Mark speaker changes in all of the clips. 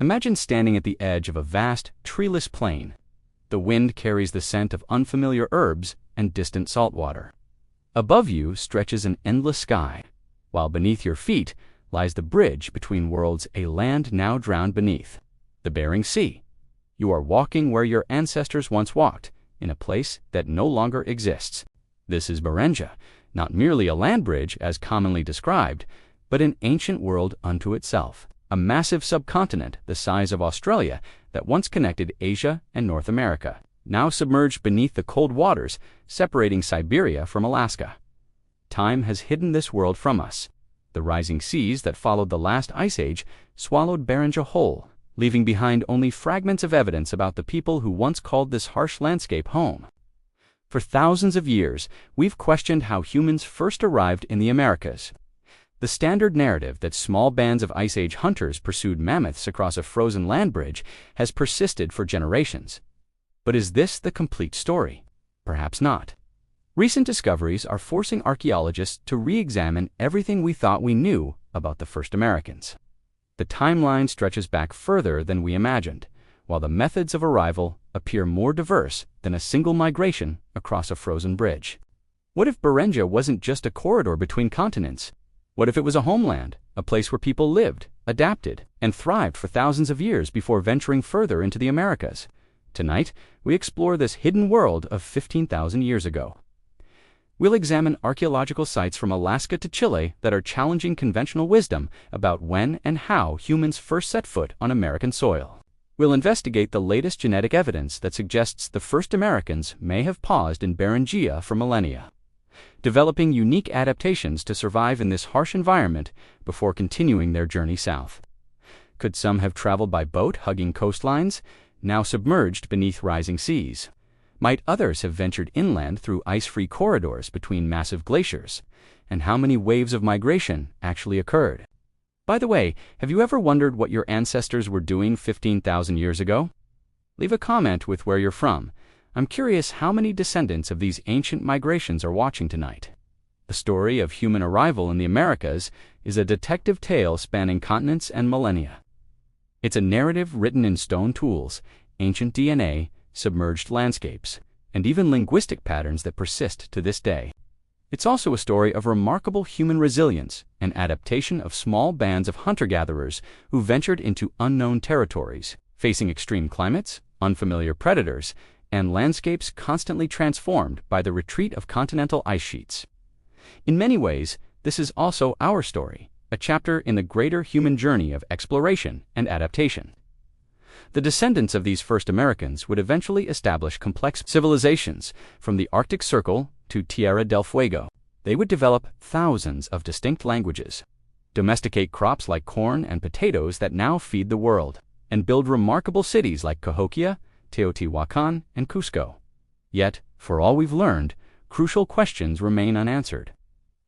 Speaker 1: Imagine standing at the edge of a vast, treeless plain. The wind carries the scent of unfamiliar herbs and distant saltwater. Above you stretches an endless sky, while beneath your feet lies the bridge between worlds, a land now drowned beneath, the Bering Sea. You are walking where your ancestors once walked, in a place that no longer exists. This is Beringia, not merely a land bridge as commonly described, but an ancient world unto itself, a massive subcontinent the size of Australia that once connected Asia and North America, now submerged beneath the cold waters separating Siberia from Alaska. Time has hidden this world from us. The rising seas that followed the last ice age swallowed Beringia whole, leaving behind only fragments of evidence about the people who once called this harsh landscape home. For thousands of years, we've questioned how humans first arrived in the Americas. The standard narrative that small bands of Ice Age hunters pursued mammoths across a frozen land bridge has persisted for generations. But is this the complete story? Perhaps not. Recent discoveries are forcing archaeologists to re-examine everything we thought we knew about the first Americans. The timeline stretches back further than we imagined, while the methods of arrival appear more diverse than a single migration across a frozen bridge. What if Beringia wasn't just a corridor between continents? What if it was a homeland, a place where people lived, adapted, and thrived for thousands of years before venturing further into the Americas? Tonight, we explore this hidden world of 15,000 years ago. We'll examine archaeological sites from Alaska to Chile that are challenging conventional wisdom about when and how humans first set foot on American soil. We'll investigate the latest genetic evidence that suggests the first Americans may have paused in Beringia for millennia, developing unique adaptations to survive in this harsh environment before continuing their journey south. Could some have traveled by boat hugging coastlines, now submerged beneath rising seas? Might others have ventured inland through ice-free corridors between massive glaciers? And how many waves of migration actually occurred? By the way, have you ever wondered what your ancestors were doing 15,000 years ago? Leave a comment with where you're from. I'm curious how many descendants of these ancient migrations are watching tonight. The story of human arrival in the Americas is a detective tale spanning continents and millennia. It's a narrative written in stone tools, ancient DNA, submerged landscapes, and even linguistic patterns that persist to this day. It's also a story of remarkable human resilience and adaptation of small bands of hunter-gatherers who ventured into unknown territories, facing extreme climates, unfamiliar predators, and landscapes constantly transformed by the retreat of continental ice sheets. In many ways, this is also our story, a chapter in the greater human journey of exploration and adaptation. The descendants of these first Americans would eventually establish complex civilizations from the Arctic Circle to Tierra del Fuego. They would develop thousands of distinct languages, domesticate crops like corn and potatoes that now feed the world, and build remarkable cities like Cahokia, Teotihuacan, and Cusco. Yet, for all we've learned, crucial questions remain unanswered.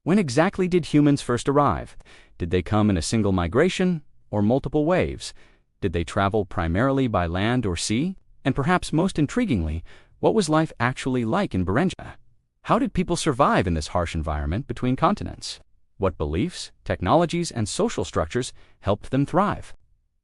Speaker 1: When exactly did humans first arrive? Did they come in a single migration or multiple waves? Did they travel primarily by land or sea? And perhaps most intriguingly, what was life actually like in Beringia? How did people survive in this harsh environment between continents? What beliefs, technologies, and social structures helped them thrive?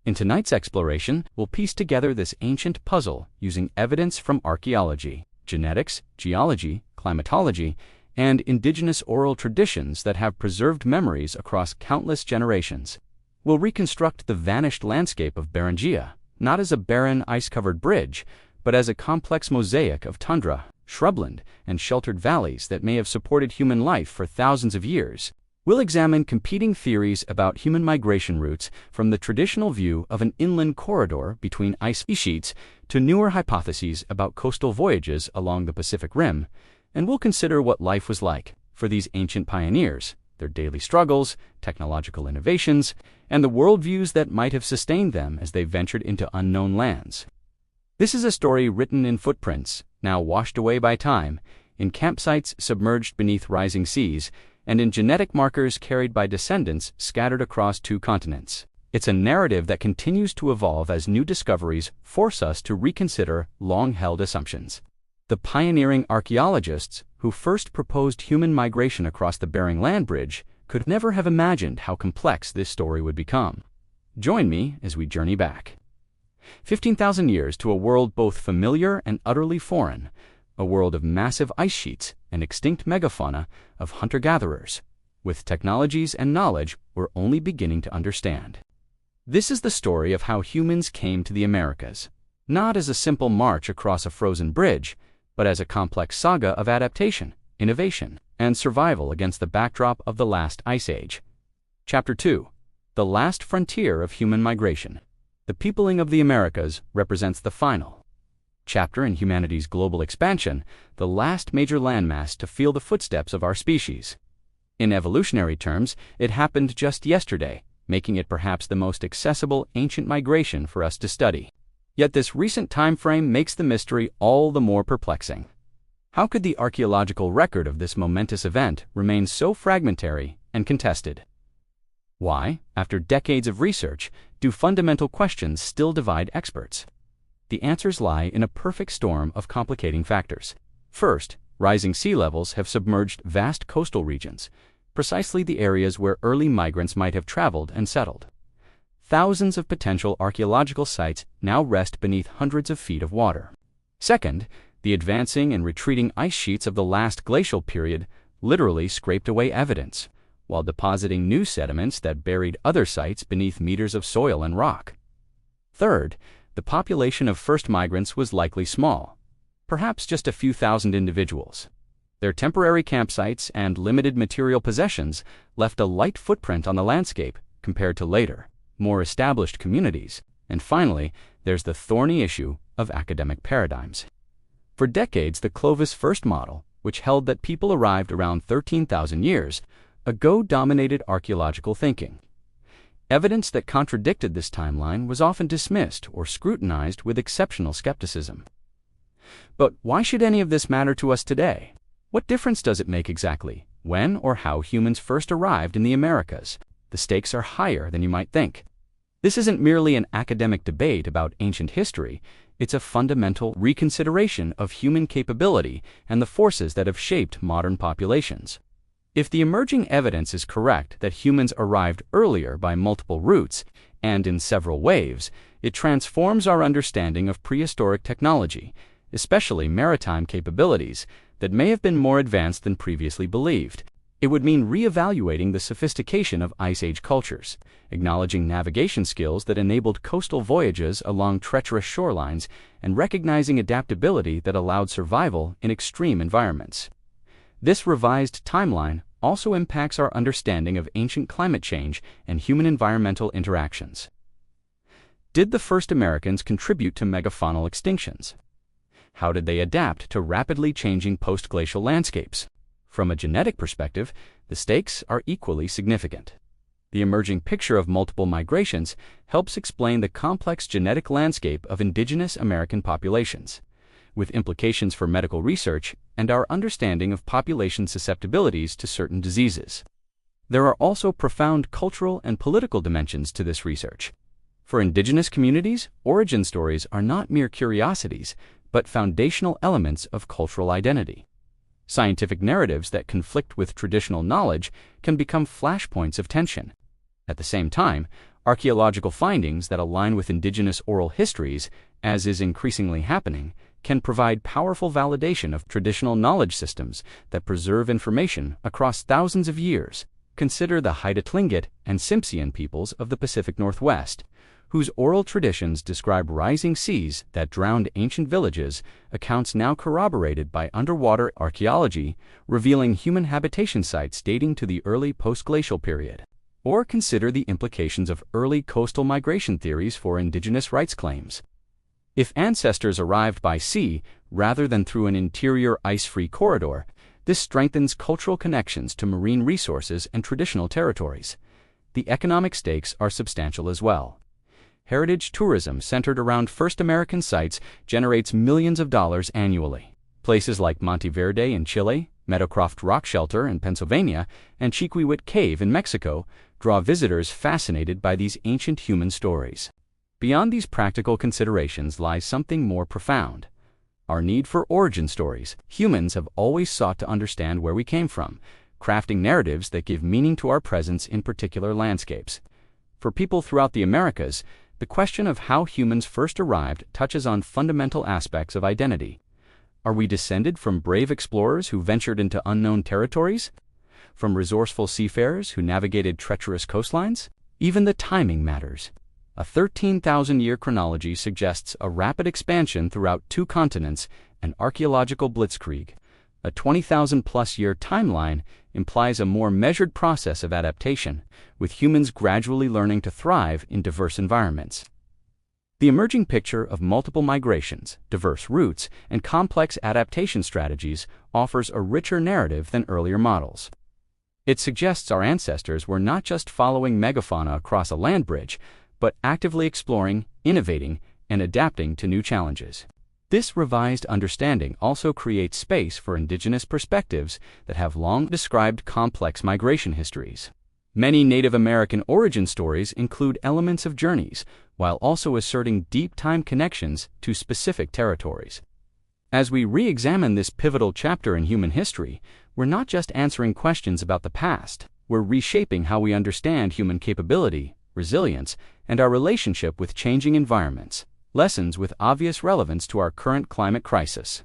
Speaker 1: In tonight's exploration, we'll piece together this ancient puzzle using evidence from archaeology, genetics, geology, climatology, and indigenous oral traditions that have preserved memories across countless generations. We'll reconstruct the vanished landscape of Beringia, not as a barren, ice-covered bridge, but as a complex mosaic of tundra, shrubland, and sheltered valleys that may have supported human life for thousands of years. We'll examine competing theories about human migration routes from the traditional view of an inland corridor between ice sheets to newer hypotheses about coastal voyages along the Pacific Rim, and we'll consider what life was like for these ancient pioneers, their daily struggles, technological innovations, and the worldviews that might have sustained them as they ventured into unknown lands. This is a story written in footprints, now washed away by time, in campsites submerged beneath rising seas, and in genetic markers carried by descendants scattered across 2 continents. It's a narrative that continues to evolve as new discoveries force us to reconsider long-held assumptions. The pioneering archaeologists who first proposed human migration across the Bering Land Bridge could never have imagined how complex this story would become. Join me as we journey back. 15,000 years to a world both familiar and utterly foreign, a world of massive ice sheets and extinct megafauna of hunter-gatherers, with technologies and knowledge we're only beginning to understand. This is the story of how humans came to the Americas, not as a simple march across a frozen bridge, but as a complex saga of adaptation, innovation, and survival against the backdrop of the last ice age. Chapter 2. The Last Frontier of Human Migration. The peopling of the Americas represents the final chapter in humanity's global expansion, the last major landmass to feel the footsteps of our species. In evolutionary terms, it happened just yesterday, making it perhaps the most accessible ancient migration for us to study. Yet this recent time frame makes the mystery all the more perplexing. How could the archaeological record of this momentous event remain so fragmentary and contested? Why, after decades of research, do fundamental questions still divide experts? The answers lie in a perfect storm of complicating factors. First, rising sea levels have submerged vast coastal regions, precisely the areas where early migrants might have traveled and settled. Thousands of potential archaeological sites now rest beneath hundreds of feet of water. Second, the advancing and retreating ice sheets of the last glacial period literally scraped away evidence, while depositing new sediments that buried other sites beneath meters of soil and rock. Third, the population of first migrants was likely small, perhaps just a few thousand individuals. Their temporary campsites and limited material possessions left a light footprint on the landscape compared to later, more established communities. And finally, there's the thorny issue of academic paradigms. For decades, the Clovis first model, which held that people arrived around 13,000 years ago, dominated archaeological thinking. Evidence that contradicted this timeline was often dismissed or scrutinized with exceptional skepticism. But why should any of this matter to us today? What difference does it make exactly when or how humans first arrived in the Americas? The stakes are higher than you might think. This isn't merely an academic debate about ancient history, it's a fundamental reconsideration of human capability and the forces that have shaped modern populations. If the emerging evidence is correct that humans arrived earlier by multiple routes and in several waves, it transforms our understanding of prehistoric technology, especially maritime capabilities, that may have been more advanced than previously believed. It would mean re-evaluating the sophistication of Ice Age cultures, acknowledging navigation skills that enabled coastal voyages along treacherous shorelines, and recognizing adaptability that allowed survival in extreme environments. This revised timeline also impacts our understanding of ancient climate change and human environmental interactions. Did the first Americans contribute to megafaunal extinctions? How did they adapt to rapidly changing post-glacial landscapes? From a genetic perspective, the stakes are equally significant. The emerging picture of multiple migrations helps explain the complex genetic landscape of indigenous American populations, with implications for medical research and our understanding of population susceptibilities to certain diseases. There are also profound cultural and political dimensions to this research. For indigenous communities, origin stories are not mere curiosities, but foundational elements of cultural identity. Scientific narratives that conflict with traditional knowledge can become flashpoints of tension. At the same time, archaeological findings that align with indigenous oral histories, as is increasingly happening, can provide powerful validation of traditional knowledge systems that preserve information across thousands of years. Consider the Haida Tlingit and Tsimshian peoples of the Pacific Northwest, whose oral traditions describe rising seas that drowned ancient villages, accounts now corroborated by underwater archaeology, revealing human habitation sites dating to the early post-glacial period. Or consider the implications of early coastal migration theories for indigenous rights claims. If ancestors arrived by sea rather than through an interior ice-free corridor, this strengthens cultural connections to marine resources and traditional territories. The economic stakes are substantial as well. Heritage tourism centered around first American sites generates millions of dollars annually. Places like Monte Verde in Chile, Meadowcroft Rock Shelter in Pennsylvania, and Chiquihuit Cave in Mexico draw visitors fascinated by these ancient human stories. Beyond these practical considerations lies something more profound: our need for origin stories. Humans have always sought to understand where we came from, crafting narratives that give meaning to our presence in particular landscapes. For people throughout the Americas, The question of how humans first arrived touches on fundamental aspects of identity. Are we descended from brave explorers who ventured into unknown territories? From resourceful seafarers who navigated treacherous coastlines? Even the timing matters. A 13,000-year chronology suggests a rapid expansion throughout 2 continents, an archaeological blitzkrieg. A 20,000-plus-year timeline implies a more measured process of adaptation, with humans gradually learning to thrive in diverse environments. The emerging picture of multiple migrations, diverse routes, and complex adaptation strategies offers a richer narrative than earlier models. It suggests our ancestors were not just following megafauna across a land bridge, but actively exploring, innovating, and adapting to new challenges. This revised understanding also creates space for indigenous perspectives that have long described complex migration histories. Many Native American origin stories include elements of journeys, while also asserting deep time connections to specific territories. As we re-examine this pivotal chapter in human history, we're not just answering questions about the past, we're reshaping how we understand human capability, resilience, and our relationship with changing environments, lessons with obvious relevance to our current climate crisis.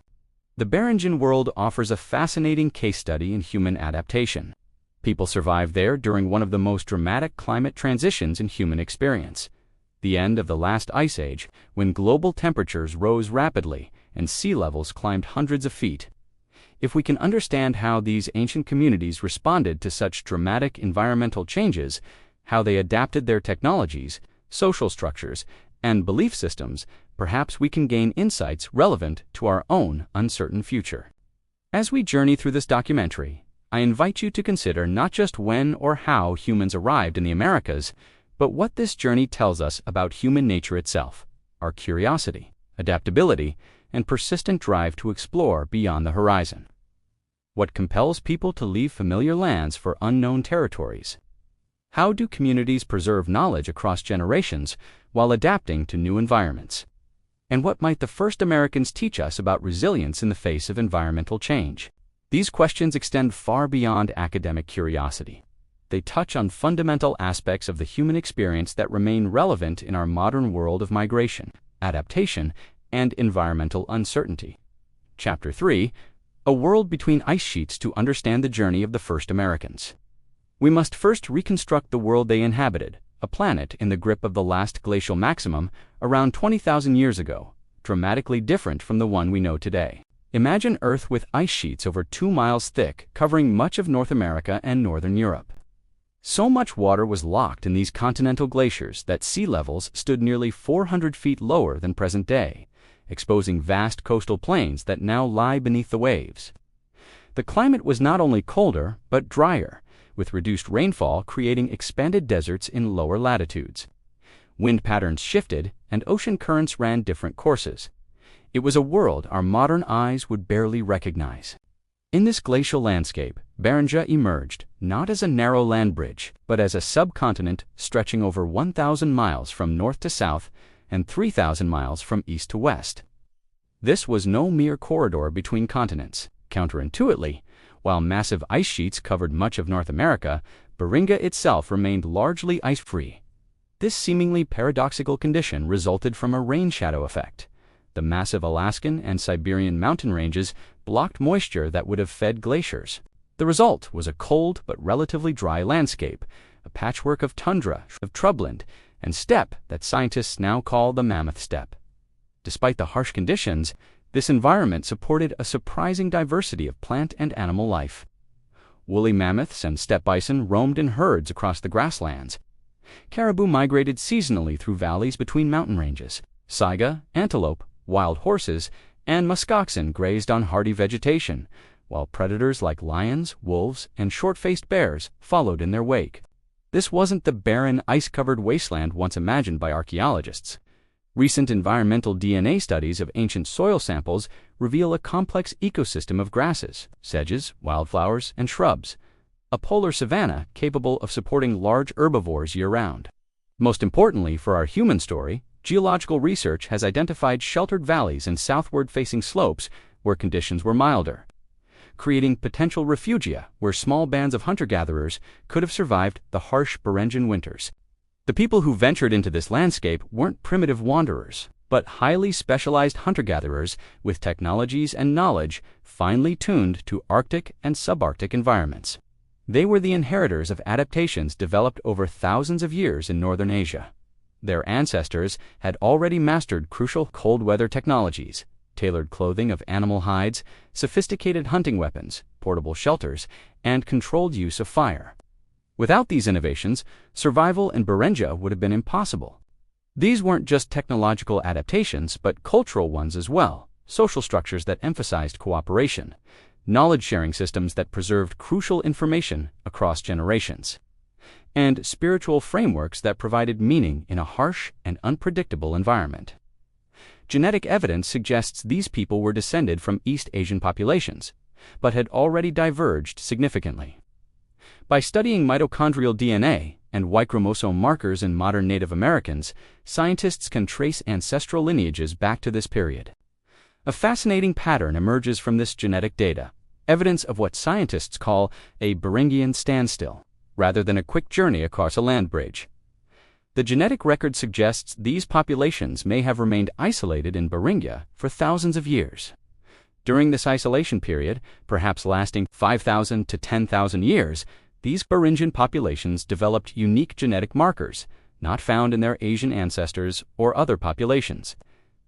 Speaker 1: The Beringian world offers a fascinating case study in human adaptation. People survived there during one of the most dramatic climate transitions in human experience, the end of the last ice age, when global temperatures rose rapidly and sea levels climbed hundreds of feet. If we can understand how these ancient communities responded to such dramatic environmental changes, how they adapted their technologies, social structures, and belief systems, perhaps we can gain insights relevant to our own uncertain future. As we journey through this documentary, I invite you to consider not just when or how humans arrived in the Americas, but what this journey tells us about human nature itself, our curiosity, adaptability, and persistent drive to explore beyond the horizon. What compels people to leave familiar lands for unknown territories? How do communities preserve knowledge across generations while adapting to new environments? And what might the first Americans teach us about resilience in the face of environmental change? These questions extend far beyond academic curiosity. They touch on fundamental aspects of the human experience that remain relevant in our modern world of migration, adaptation, and environmental uncertainty. Chapter 3: A World Between Ice Sheets to Understand the Journey of the First Americans. We must first reconstruct the world they inhabited, a planet in the grip of the last glacial maximum around 20,000 years ago, dramatically different from the one we know today. Imagine Earth with ice sheets over 2 miles thick covering much of North America and Northern Europe. So much water was locked in these continental glaciers that sea levels stood nearly 400 feet lower than present day, exposing vast coastal plains that now lie beneath the waves. The climate was not only colder, but drier, with reduced rainfall creating expanded deserts in lower latitudes. Wind patterns shifted, and ocean currents ran different courses. It was a world our modern eyes would barely recognize. In this glacial landscape, Beringia emerged not as a narrow land bridge, but as a subcontinent stretching over 1,000 miles from north to south and 3,000 miles from east to west. This was no mere corridor between continents. Counterintuitively, while massive ice sheets covered much of North America, Beringia itself remained largely ice-free. This seemingly paradoxical condition resulted from a rain shadow effect. The massive Alaskan and Siberian mountain ranges blocked moisture that would have fed glaciers. The result was a cold but relatively dry landscape, a patchwork of tundra, of shrubland, and steppe that scientists now call the Mammoth Steppe. Despite the harsh conditions, this environment supported a surprising diversity of plant and animal life. Woolly mammoths and steppe bison roamed in herds across the grasslands. Caribou migrated seasonally through valleys between mountain ranges. Saiga, antelope, wild horses, and muskoxen grazed on hardy vegetation, while predators like lions, wolves, and short-faced bears followed in their wake. This wasn't the barren, ice-covered wasteland once imagined by archaeologists. Recent environmental DNA studies of ancient soil samples reveal a complex ecosystem of grasses, sedges, wildflowers, and shrubs, a polar savanna capable of supporting large herbivores year-round. Most importantly for our human story, geological research has identified sheltered valleys and southward-facing slopes where conditions were milder, creating potential refugia where small bands of hunter-gatherers could have survived the harsh Beringian winters. The people who ventured into this landscape weren't primitive wanderers, but highly specialized hunter-gatherers with technologies and knowledge finely tuned to Arctic and subarctic environments. They were the inheritors of adaptations developed over thousands of years in northern Asia. Their ancestors had already mastered crucial cold weather technologies, tailored clothing of animal hides, sophisticated hunting weapons, portable shelters, and controlled use of fire. Without these innovations, survival in Beringia would have been impossible. These weren't just technological adaptations, but cultural ones as well, social structures that emphasized cooperation, knowledge-sharing systems that preserved crucial information across generations, and spiritual frameworks that provided meaning in a harsh and unpredictable environment. Genetic evidence suggests these people were descended from East Asian populations, but had already diverged significantly. By studying mitochondrial DNA and Y chromosome markers in modern Native Americans, scientists can trace ancestral lineages back to this period. A fascinating pattern emerges from this genetic data, evidence of what scientists call a Beringian standstill, rather than a quick journey across a land bridge. The genetic record suggests these populations may have remained isolated in Beringia for thousands of years. During this isolation period, perhaps lasting 5,000 to 10,000 years, these Beringian populations developed unique genetic markers, not found in their Asian ancestors or other populations.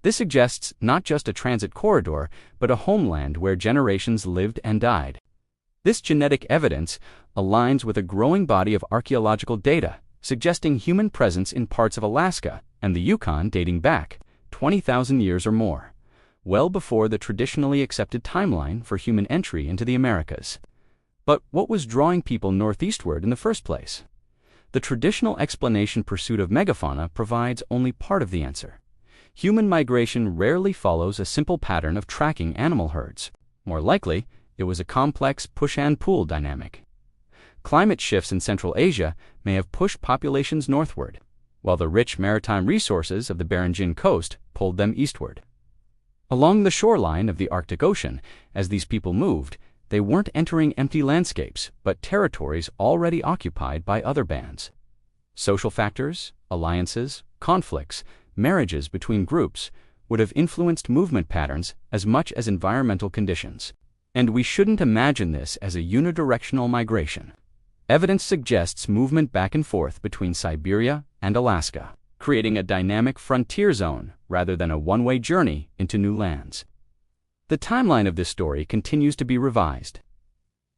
Speaker 1: This suggests not just a transit corridor, but a homeland where generations lived and died. This genetic evidence aligns with a growing body of archaeological data, suggesting human presence in parts of Alaska and the Yukon dating back 20,000 years or more, well before the traditionally accepted timeline for human entry into the Americas. But what was drawing people northeastward in the first place? The traditional explanation pursuit of megafauna provides only part of the answer. Human migration rarely follows a simple pattern of tracking animal herds. More likely, it was a complex push-and-pull dynamic. Climate shifts in Central Asia may have pushed populations northward, while the rich maritime resources of the Beringian coast pulled them eastward. Along the shoreline of the Arctic Ocean, as these people moved, they weren't entering empty landscapes, but territories already occupied by other bands. Social factors, alliances, conflicts, marriages between groups would have influenced movement patterns as much as environmental conditions. And we shouldn't imagine this as a unidirectional migration. Evidence suggests movement back and forth between Siberia and Alaska, creating a dynamic frontier zone rather than a one-way journey into new lands. The timeline of this story continues to be revised.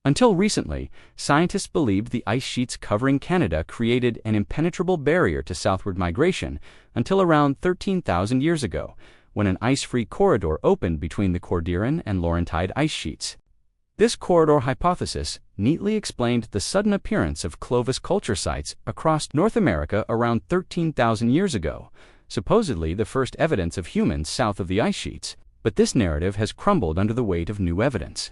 Speaker 1: Until recently, scientists believed the ice sheets covering Canada created an impenetrable barrier to southward migration until around 13,000 years ago, when an ice-free corridor opened between the Cordilleran and Laurentide ice sheets. This corridor hypothesis neatly explained the sudden appearance of Clovis culture sites across North America around 13,000 years ago, supposedly the first evidence of humans south of the ice sheets, but this narrative has crumbled under the weight of new evidence.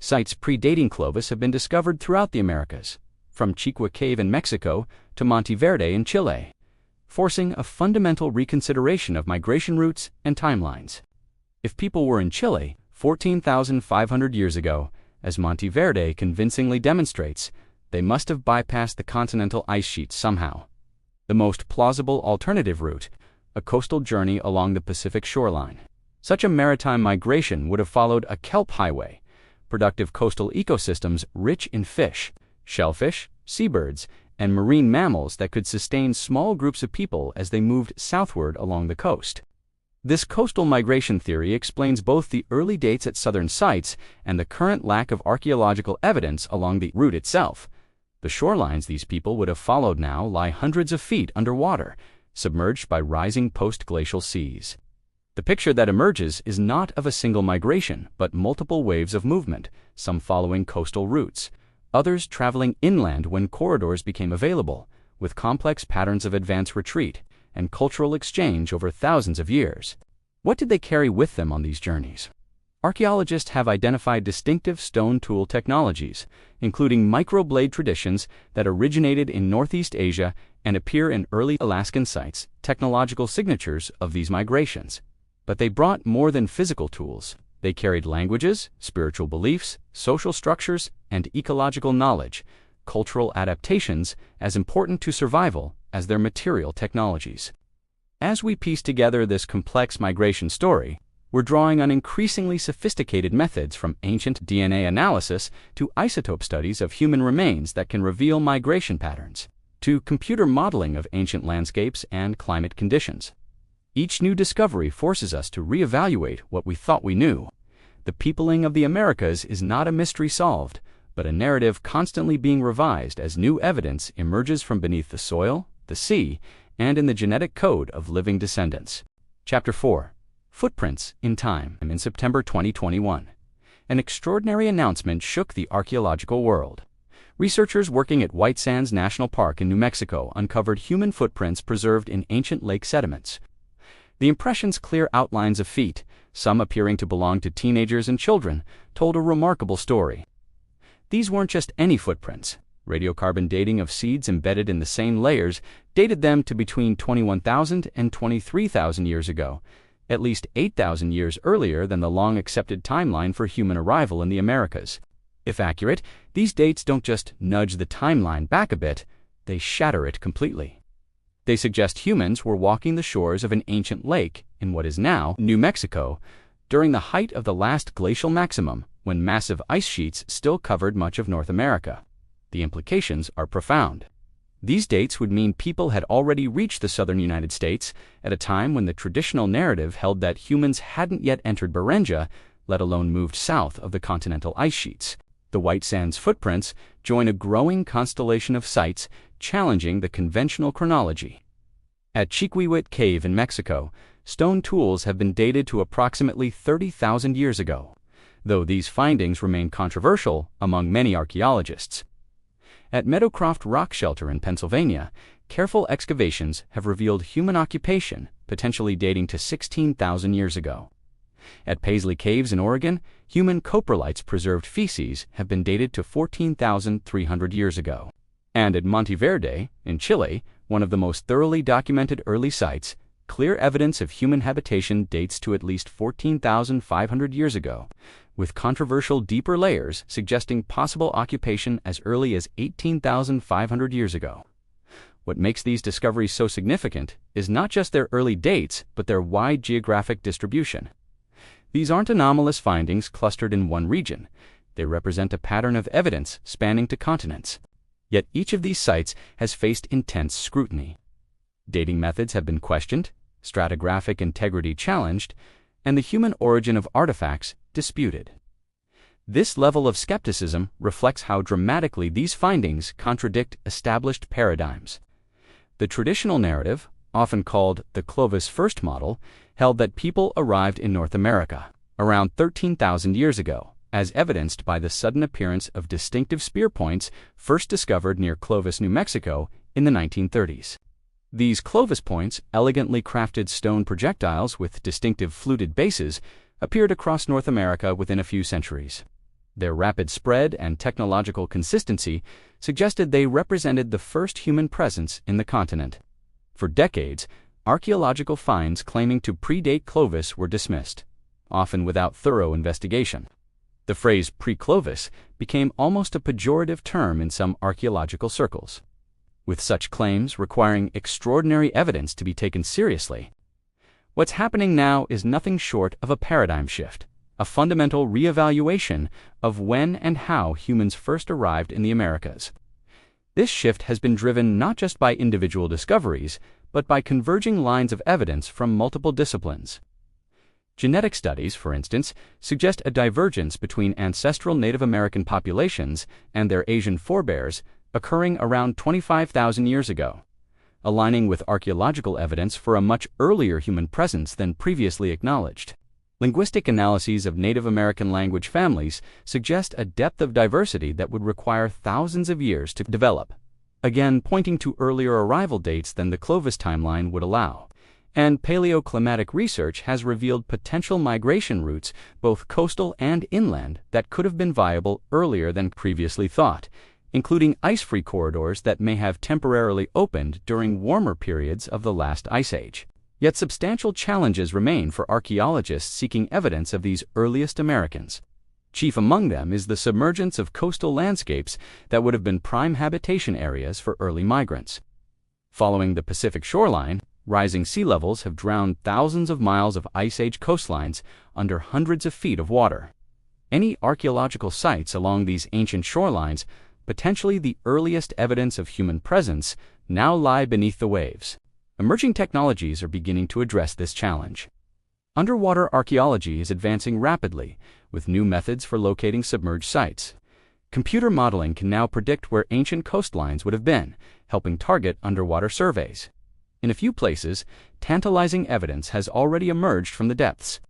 Speaker 1: Sites predating Clovis have been discovered throughout the Americas, from Chiqua Cave in Mexico to Monteverde in Chile, forcing a fundamental reconsideration of migration routes and timelines. If people were in Chile 14,500 years ago, as Monteverde convincingly demonstrates, they must have bypassed the continental ice sheet somehow. The most plausible alternative route, a coastal journey along the Pacific shoreline. Such a maritime migration would have followed a kelp highway, productive coastal ecosystems rich in fish, shellfish, seabirds, and marine mammals that could sustain small groups of people as they moved southward along the coast. This coastal migration theory explains both the early dates at southern sites and the current lack of archaeological evidence along the route itself. The shorelines these people would have followed now lie hundreds of feet underwater, submerged by rising post-glacial seas. The picture that emerges is not of a single migration, but multiple waves of movement, some following coastal routes, others traveling inland when corridors became available, with complex patterns of advance retreat and cultural exchange over thousands of years. What did they carry with them on these journeys? Archaeologists have identified distinctive stone tool technologies, including microblade traditions that originated in Northeast Asia and appear in early Alaskan sites, technological signatures of these migrations. But they brought more than physical tools. They carried languages, spiritual beliefs, social structures, and ecological knowledge, cultural adaptations as important to survival as their material technologies. As we piece together this complex migration story, we're drawing on increasingly sophisticated methods from ancient DNA analysis to isotope studies of human remains that can reveal migration patterns, to computer modeling of ancient landscapes and climate conditions. Each new discovery forces us to reevaluate what we thought we knew. The peopling of the Americas is not a mystery solved, but a narrative constantly being revised as new evidence emerges from beneath the soil, the sea, and in the genetic code of living descendants. Chapter 4. Footprints in Time. In September 2021, an extraordinary announcement shook the archaeological world. Researchers working at White Sands National Park in New Mexico uncovered human footprints preserved in ancient lake sediments. The impressions' clear outlines of feet, some appearing to belong to teenagers and children, told a remarkable story. These weren't just any footprints. Radiocarbon dating of seeds embedded in the same layers dated them to between 21,000 and 23,000 years ago, at least 8,000 years earlier than the long-accepted timeline for human arrival in the Americas. If accurate, these dates don't just nudge the timeline back a bit, they shatter it completely. They suggest humans were walking the shores of an ancient lake in what is now New Mexico during the height of the last glacial maximum, when massive ice sheets still covered much of North America. The implications are profound. These dates would mean people had already reached the southern United States at a time when the traditional narrative held that humans hadn't yet entered Beringia, let alone moved south of the continental ice sheets. The White Sands footprints join a growing constellation of sites challenging the conventional chronology. At Chiquihuit Cave in Mexico, stone tools have been dated to approximately 30,000 years ago, though these findings remain controversial among many archaeologists. At Meadowcroft Rock Shelter in Pennsylvania, careful excavations have revealed human occupation, potentially dating to 16,000 years ago. At Paisley Caves in Oregon, human coprolites preserved feces have been dated to 14,300 years ago. And at Monteverde, in Chile, one of the most thoroughly documented early sites, clear evidence of human habitation dates to at least 14,500 years ago, with controversial deeper layers suggesting possible occupation as early as 18,500 years ago. What makes these discoveries so significant is not just their early dates, but their wide geographic distribution. These aren't anomalous findings clustered in one region. They represent a pattern of evidence spanning to continents. Yet each of these sites has faced intense scrutiny. Dating methods have been questioned, stratigraphic integrity challenged, and the human origin of artifacts disputed. This level of skepticism reflects how dramatically these findings contradict established paradigms. The traditional narrative, often called the Clovis first model, held that people arrived in North America around 13,000 years ago, as evidenced by the sudden appearance of distinctive spear points first discovered near Clovis, New Mexico in the 1930s. These Clovis points, elegantly crafted stone projectiles with distinctive fluted bases, appeared across North America within a few centuries. Their rapid spread and technological consistency suggested they represented the first human presence in the continent. For decades, archaeological finds claiming to predate Clovis were dismissed, often without thorough investigation. The phrase pre-Clovis became almost a pejorative term in some archaeological circles, with such claims requiring extraordinary evidence to be taken seriously. What's happening now is nothing short of a paradigm shift, a fundamental reevaluation of when and how humans first arrived in the Americas. This shift has been driven not just by individual discoveries, but by converging lines of evidence from multiple disciplines. Genetic studies, for instance, suggest a divergence between ancestral Native American populations and their Asian forebears occurring around 25,000 years ago, aligning with archaeological evidence for a much earlier human presence than previously acknowledged. Linguistic analyses of Native American language families suggest a depth of diversity that would require thousands of years to develop, again pointing to earlier arrival dates than the Clovis timeline would allow. And paleoclimatic research has revealed potential migration routes, both coastal and inland, that could have been viable earlier than previously thought, including ice-free corridors that may have temporarily opened during warmer periods of the last ice age. Yet substantial challenges remain for archaeologists seeking evidence of these earliest Americans. Chief among them is the submergence of coastal landscapes that would have been prime habitation areas for early migrants. Following the Pacific shoreline, rising sea levels have drowned thousands of miles of Ice Age coastlines under hundreds of feet of water. Any archaeological sites along these ancient shorelines, potentially the earliest evidence of human presence, now lie beneath the waves. Emerging technologies are beginning to address this challenge. Underwater archaeology is advancing rapidly, with new methods for locating submerged sites. Computer modeling can now predict where ancient coastlines would have been, helping target underwater surveys. In a few places, tantalizing evidence has already emerged from the depths.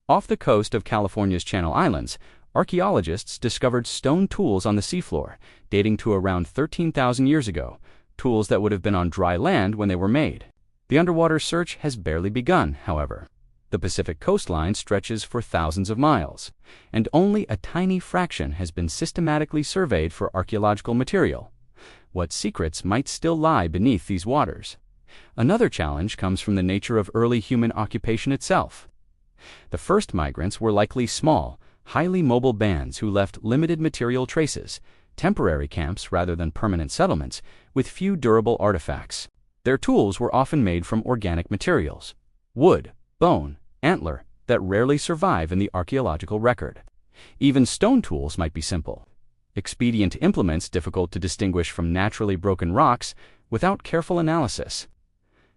Speaker 1: Off the coast of California's Channel Islands, archaeologists discovered stone tools on the seafloor, dating to around 13,000 years ago, tools that would have been on dry land when they were made. The underwater search has barely begun, however. The Pacific coastline stretches for thousands of miles, and only a tiny fraction has been systematically surveyed for archaeological material. What secrets might still lie beneath these waters? Another challenge comes from the nature of early human occupation itself. The first migrants were likely small, highly mobile bands who left limited material traces, temporary camps rather than permanent settlements, with few durable artifacts. Their tools were often made from organic materials, wood, bone, antler, that rarely survive in the archaeological record. Even stone tools might be simple, expedient implements difficult to distinguish from naturally broken rocks without careful analysis.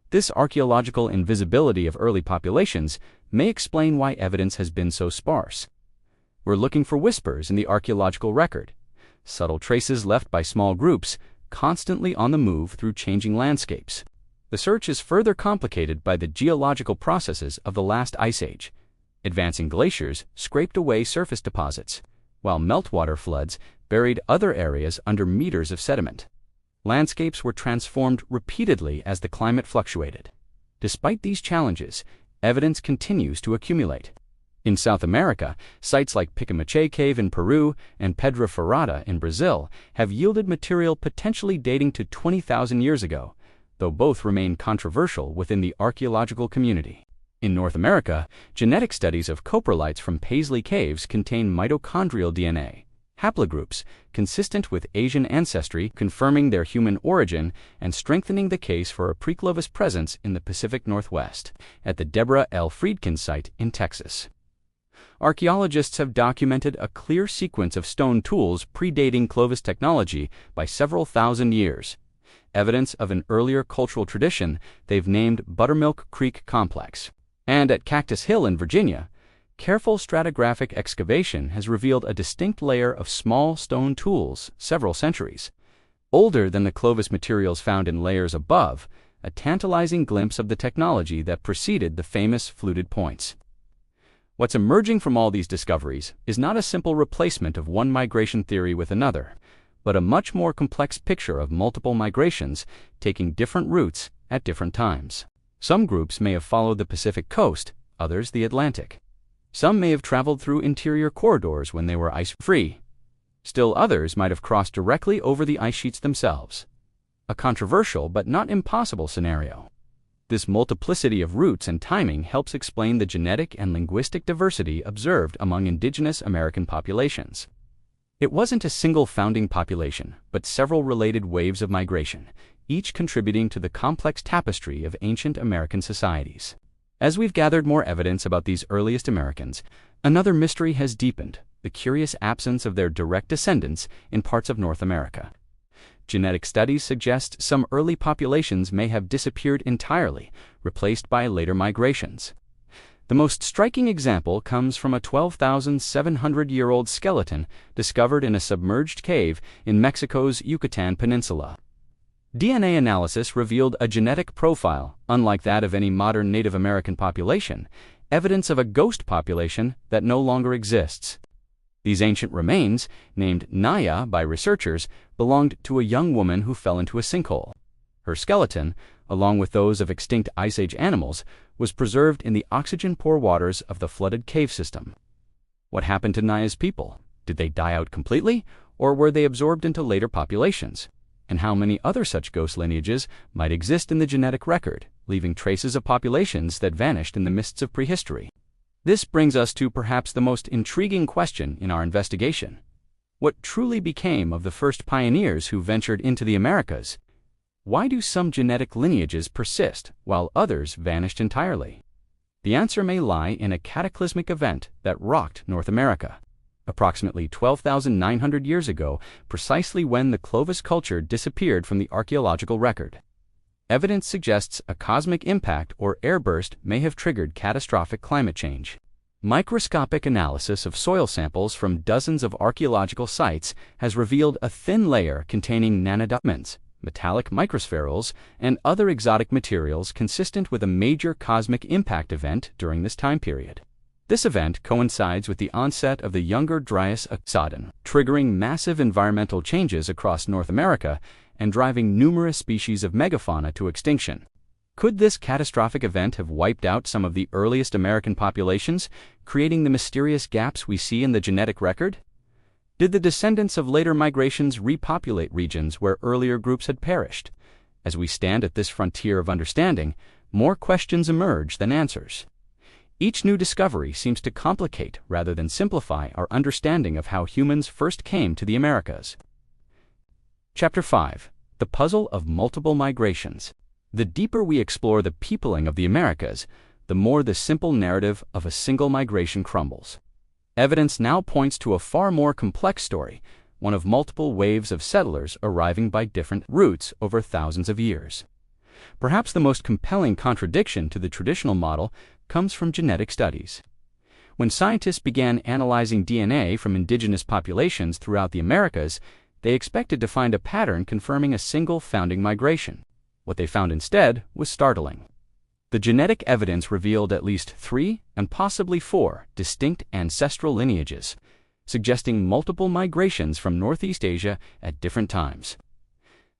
Speaker 1: This archaeological invisibility of early populations may explain why evidence has been so sparse. We're looking for whispers in the archaeological record, subtle traces left by small groups, constantly on the move through changing landscapes. The search is further complicated by the geological processes of the last ice age. Advancing glaciers scraped away surface deposits, while meltwater floods buried other areas under meters of sediment. Landscapes were transformed repeatedly as the climate fluctuated. Despite these challenges, evidence continues to accumulate. In South America, sites like Pichimache Cave in Peru and Pedra Ferrada in Brazil have yielded material potentially dating to 20,000 years ago, though both remain controversial within the archaeological community. In North America, genetic studies of coprolites from Paisley Caves contain mitochondrial DNA, haplogroups consistent with Asian ancestry, confirming their human origin and strengthening the case for a pre-Clovis presence in the Pacific Northwest, at the Deborah L. Friedkin site in Texas. Archaeologists have documented a clear sequence of stone tools predating Clovis technology by several thousand years. Evidence of an earlier cultural tradition they've named Buttermilk Creek Complex. And at Cactus Hill in Virginia, careful stratigraphic excavation has revealed a distinct layer of small stone tools several centuries. Older than the Clovis materials found in layers above, a tantalizing glimpse of the technology that preceded the famous fluted points. What's emerging from all these discoveries is not a simple replacement of one migration theory with another, but a much more complex picture of multiple migrations taking different routes at different times. Some groups may have followed the Pacific coast, others the Atlantic. Some may have traveled through interior corridors when they were ice-free. Still others might have crossed directly over the ice sheets themselves. A controversial but not impossible scenario. This multiplicity of routes and timing helps explain the genetic and linguistic diversity observed among indigenous American populations. It wasn't a single founding population, but several related waves of migration, each contributing to the complex tapestry of ancient American societies. As we've gathered more evidence about these earliest Americans, another mystery has deepened: the curious absence of their direct descendants in parts of North America. Genetic studies suggest some early populations may have disappeared entirely, replaced by later migrations. The most striking example comes from a 12,700-year-old skeleton discovered in a submerged cave in Mexico's Yucatan Peninsula. DNA analysis revealed a genetic profile unlike that of any modern Native American population, evidence of a ghost population that no longer exists. These ancient remains, named Naya by researchers, belonged to a young woman who fell into a sinkhole. Her skeleton, along with those of extinct Ice Age animals, was preserved in the oxygen-poor waters of the flooded cave system. What happened to Naya's people? Did they die out completely, or were they absorbed into later populations? And how many other such ghost lineages might exist in the genetic record, leaving traces of populations that vanished in the mists of prehistory? This brings us to perhaps the most intriguing question in our investigation. What truly became of the first pioneers who ventured into the Americas? Why do some genetic lineages persist while others vanished entirely? The answer may lie in a cataclysmic event that rocked North America. Approximately 12,900 years ago, precisely when the Clovis culture disappeared from the archaeological record. Evidence suggests a cosmic impact or airburst may have triggered catastrophic climate change. Microscopic analysis of soil samples from dozens of archaeological sites has revealed a thin layer containing nanodiamonds, metallic microspherules, and other exotic materials consistent with a major cosmic impact event during this time period. This event coincides with the onset of the Younger Dryas Exodon, triggering massive environmental changes across North America and driving numerous species of megafauna to extinction. Could this catastrophic event have wiped out some of the earliest American populations, creating the mysterious gaps we see in the genetic record? Did the descendants of later migrations repopulate regions where earlier groups had perished? As we stand at this frontier of understanding, more questions emerge than answers. Each new discovery seems to complicate rather than simplify our understanding of how humans first came to the Americas. Chapter 5. The Puzzle of Multiple Migrations. The deeper we explore the peopling of the Americas, the more the simple narrative of a single migration crumbles. Evidence now points to a far more complex story, one of multiple waves of settlers arriving by different routes over thousands of years. Perhaps the most compelling contradiction to the traditional model comes from genetic studies. When scientists began analyzing DNA from indigenous populations throughout the Americas, they expected to find a pattern confirming a single founding migration. What they found instead was startling. The genetic evidence revealed at least 3 and possibly 4 distinct ancestral lineages, suggesting multiple migrations from Northeast Asia at different times.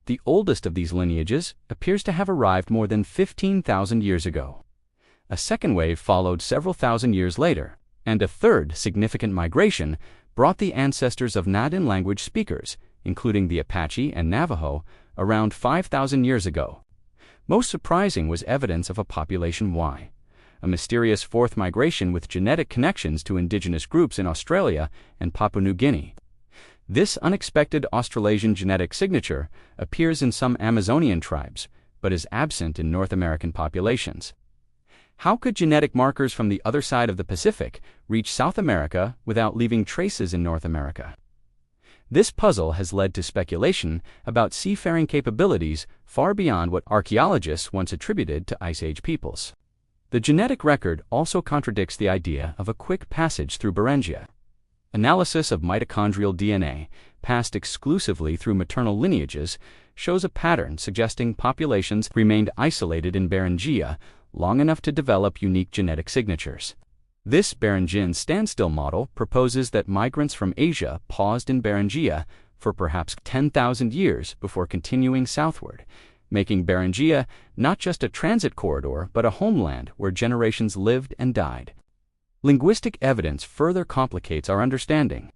Speaker 1: The oldest of these lineages appears to have arrived more than 15,000 years ago. A second wave followed several thousand years later, and a third significant migration brought the ancestors of Nadin language speakers, including the Apache and Navajo, around 5,000 years ago. Most surprising was evidence of a population Y, a mysterious fourth migration with genetic connections to indigenous groups in Australia and Papua New Guinea. This unexpected Australasian genetic signature appears in some Amazonian tribes, but is absent in North American populations. How could genetic markers from the other side of the Pacific reach South America without leaving traces in North America? This puzzle has led to speculation about seafaring capabilities far beyond what archaeologists once attributed to Ice Age peoples. The genetic record also contradicts the idea of a quick passage through Beringia. Analysis of mitochondrial DNA, passed exclusively through maternal lineages, shows a pattern suggesting populations remained isolated in Beringia long enough to develop unique genetic signatures. This Beringian standstill model proposes that migrants from Asia paused in Beringia for perhaps 10,000 years before continuing southward, making Beringia not just a transit corridor but a homeland where generations lived and died. Linguistic evidence further complicates our understanding.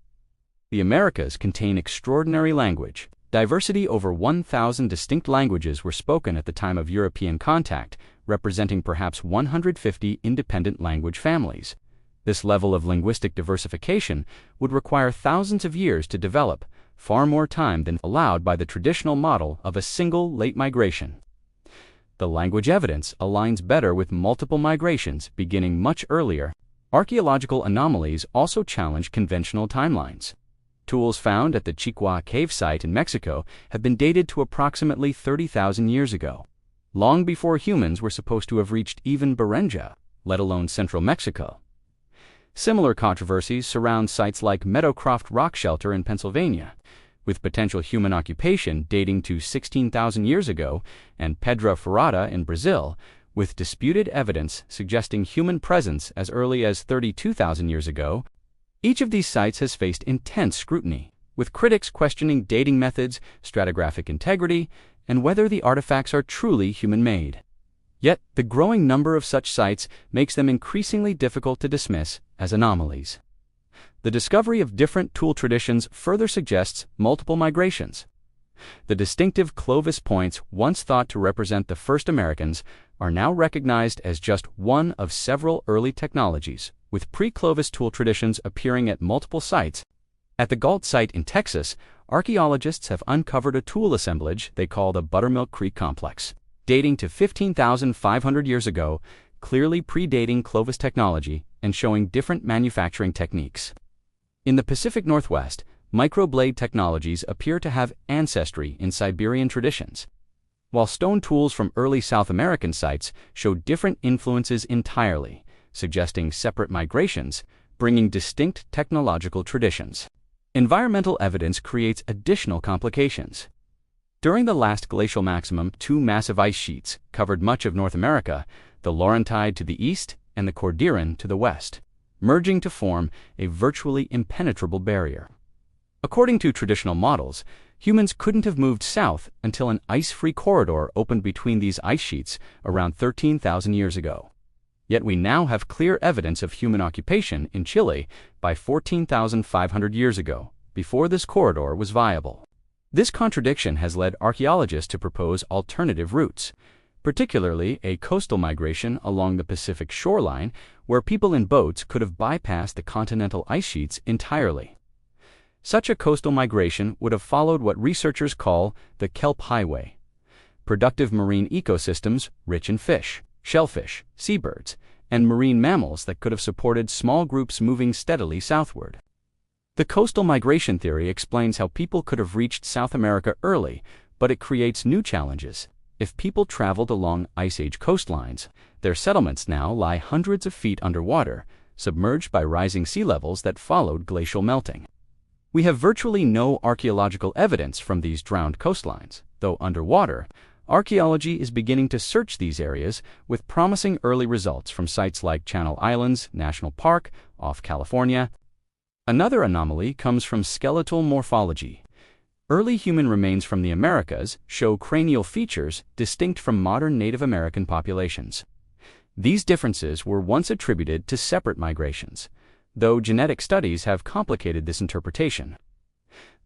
Speaker 1: The Americas contain extraordinary language. Diversity: over 1,000 distinct languages were spoken at the time of European contact, representing perhaps 150 independent language families. This level of linguistic diversification would require thousands of years to develop, far more time than allowed by the traditional model of a single late migration. The language evidence aligns better with multiple migrations beginning much earlier. Archaeological anomalies also challenge conventional timelines. Tools found at the Chihuahua cave site in Mexico have been dated to approximately 30,000 years ago, long before humans were supposed to have reached even Beringia, let alone central Mexico. Similar controversies surround sites like Meadowcroft Rock Shelter in Pennsylvania, with potential human occupation dating to 16,000 years ago, and Pedra Furada in Brazil, with disputed evidence suggesting human presence as early as 32,000 years ago. Each of these sites has faced intense scrutiny, with critics questioning dating methods, stratigraphic integrity, and whether the artifacts are truly human-made. Yet, the growing number of such sites makes them increasingly difficult to dismiss as anomalies. The discovery of different tool traditions further suggests multiple migrations. The distinctive Clovis points, once thought to represent the first Americans, are now recognized as just one of several early technologies, with pre-Clovis tool traditions appearing at multiple sites. At the Galt site in Texas, archaeologists have uncovered a tool assemblage they call the Buttermilk Creek Complex, dating to 15,500 years ago, clearly predating Clovis technology and showing different manufacturing techniques. In the Pacific Northwest, microblade technologies appear to have ancestry in Siberian traditions, while stone tools from early South American sites show different influences entirely, suggesting separate migrations, bringing distinct technological traditions. Environmental evidence creates additional complications. During the last glacial maximum, two massive ice sheets covered much of North America, the Laurentide to the east and the Cordilleran to the west, merging to form a virtually impenetrable barrier. According to traditional models, humans couldn't have moved south until an ice-free corridor opened between these ice sheets around 13,000 years ago. Yet we now have clear evidence of human occupation in Chile by 14,500 years ago, before this corridor was viable. This contradiction has led archaeologists to propose alternative routes, particularly a coastal migration along the Pacific shoreline where people in boats could have bypassed the continental ice sheets entirely. Such a coastal migration would have followed what researchers call the kelp highway: productive marine ecosystems rich in fish, shellfish, seabirds, and marine mammals that could have supported small groups moving steadily southward. The coastal migration theory explains how people could have reached South America early, but it creates new challenges. If people traveled along Ice Age coastlines, their settlements now lie hundreds of feet underwater, submerged by rising sea levels that followed glacial melting. We have virtually no archaeological evidence from these drowned coastlines, though underwater, archaeology is beginning to search these areas with promising early results from sites like Channel Islands National Park off California. Another anomaly comes from skeletal morphology. Early human remains from the Americas show cranial features distinct from modern Native American populations. These differences were once attributed to separate migrations, though genetic studies have complicated this interpretation.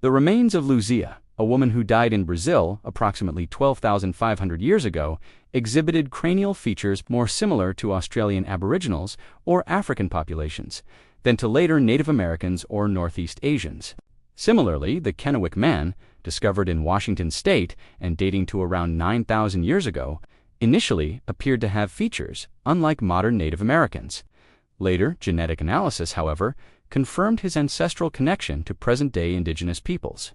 Speaker 1: The remains of Luzia, a woman who died in Brazil approximately 12,500 years ago, exhibited cranial features more similar to Australian Aboriginals or African populations than to later Native Americans or Northeast Asians. Similarly, the Kennewick Man, discovered in Washington state and dating to around 9,000 years ago, initially appeared to have features unlike modern Native Americans. Later genetic analysis, however, confirmed his ancestral connection to present-day indigenous peoples.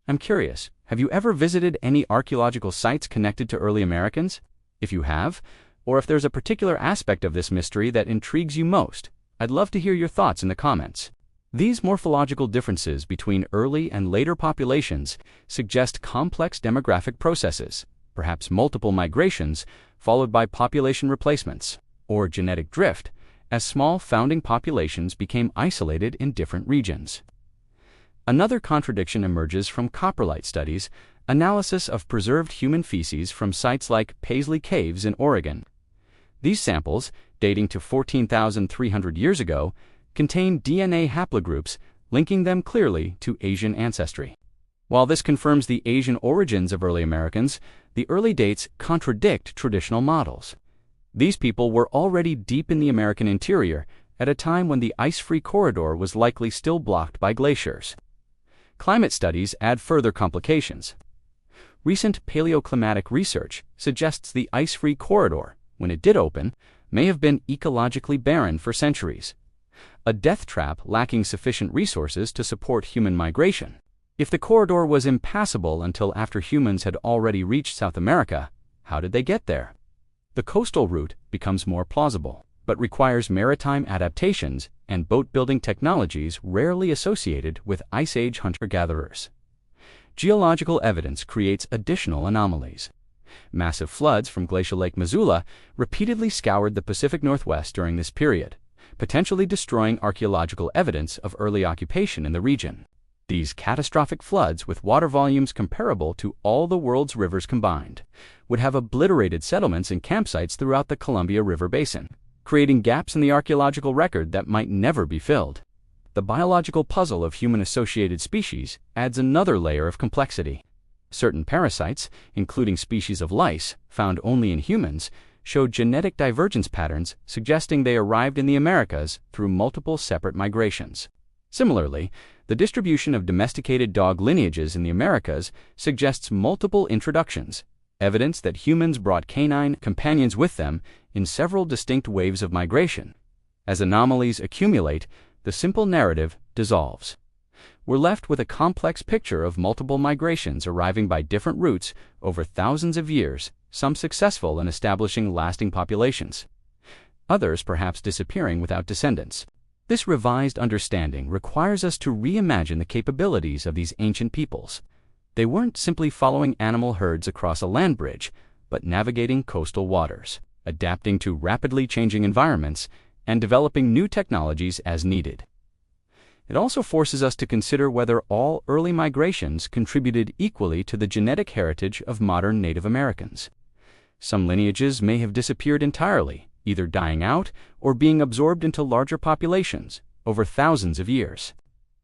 Speaker 1: I'm curious, have you ever visited any archaeological sites connected to early Americans? If you have, or if there's a particular aspect of this mystery that intrigues you most, I'd love to hear your thoughts in the comments. These morphological differences between early and later populations suggest complex demographic processes, perhaps multiple migrations followed by population replacements, or genetic drift, as small founding populations became isolated in different regions. Another contradiction emerges from coprolite studies, analysis of preserved human feces from sites like Paisley Caves in Oregon. These samples, dating to 14,300 years ago, contain DNA haplogroups linking them clearly to Asian ancestry. While this confirms the Asian origins of early Americans, the early dates contradict traditional models. These people were already deep in the American interior at a time when the ice-free corridor was likely still blocked by glaciers. Climate studies add further complications. Recent paleoclimatic research suggests the ice-free corridor, when it did open, may have been ecologically barren for centuries, a death trap lacking sufficient resources to support human migration. If the corridor was impassable until after humans had already reached South America, how did they get there? The coastal route becomes more plausible, but requires maritime adaptations and boat-building technologies rarely associated with Ice Age hunter-gatherers. Geological evidence creates additional anomalies. Massive floods from glacial Lake Missoula repeatedly scoured the Pacific Northwest during this period, potentially destroying archaeological evidence of early occupation in the region. These catastrophic floods, with water volumes comparable to all the world's rivers combined, would have obliterated settlements and campsites throughout the Columbia River Basin, creating gaps in the archaeological record that might never be filled. The biological puzzle of human-associated species adds another layer of complexity. Certain parasites, including species of lice found only in humans, showed genetic divergence patterns suggesting they arrived in the Americas through multiple separate migrations. Similarly, the distribution of domesticated dog lineages in the Americas suggests multiple introductions, evidence that humans brought canine companions with them in several distinct waves of migration. As anomalies accumulate, the simple narrative dissolves. We're left with a complex picture of multiple migrations arriving by different routes over thousands of years, some successful in establishing lasting populations, others perhaps disappearing without descendants. This revised understanding requires us to reimagine the capabilities of these ancient peoples. They weren't simply following animal herds across a land bridge, but navigating coastal waters, adapting to rapidly changing environments, and developing new technologies as needed. It also forces us to consider whether all early migrations contributed equally to the genetic heritage of modern Native Americans. Some lineages may have disappeared entirely, either dying out or being absorbed into larger populations over thousands of years.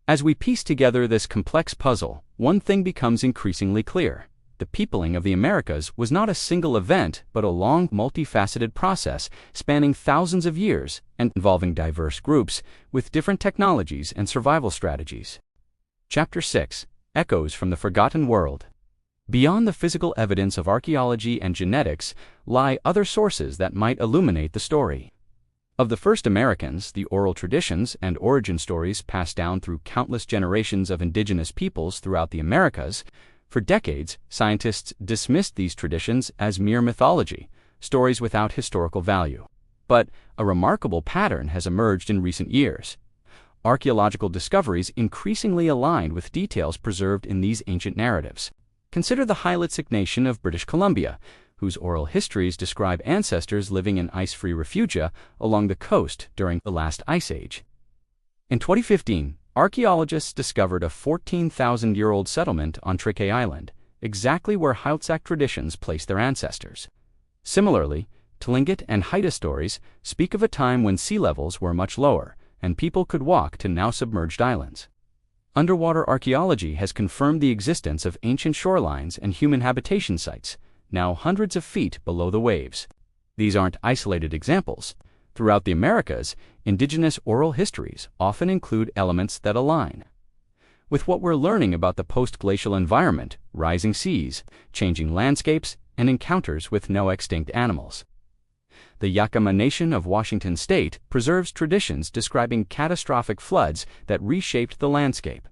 Speaker 1: As we piece together this complex puzzle, one thing becomes increasingly clear. The peopling of the Americas was not a single event, but a long, multifaceted process spanning thousands of years and involving diverse groups with different technologies and survival strategies. Chapter 6: Echoes from the Forgotten World. Beyond the physical evidence of archaeology and genetics lie other sources that might illuminate the story. Of the first Americans, the oral traditions and origin stories passed down through countless generations of indigenous peoples throughout the Americas. For decades, scientists dismissed these traditions as mere mythology, stories without historical value. But a remarkable pattern has emerged in recent years. Archaeological discoveries increasingly aligned with details preserved in these ancient narratives. Consider the Hylitsic Nation of British Columbia, whose oral histories describe ancestors living in ice-free refugia along the coast during the last ice age. In 2015, archaeologists discovered a 14,000-year-old settlement on Triquet Island, exactly where Hylitsic traditions place their ancestors. Similarly, Tlingit and Haida stories speak of a time when sea levels were much lower, and people could walk to now submerged islands. Underwater archaeology has confirmed the existence of ancient shorelines and human habitation sites, now hundreds of feet below the waves. These aren't isolated examples. Throughout the Americas, indigenous oral histories often include elements that align with what we're learning about the post-glacial environment, rising seas, changing landscapes, and encounters with now-extinct animals. The Yakama Nation of Washington State preserves traditions describing catastrophic floods that reshaped the landscape.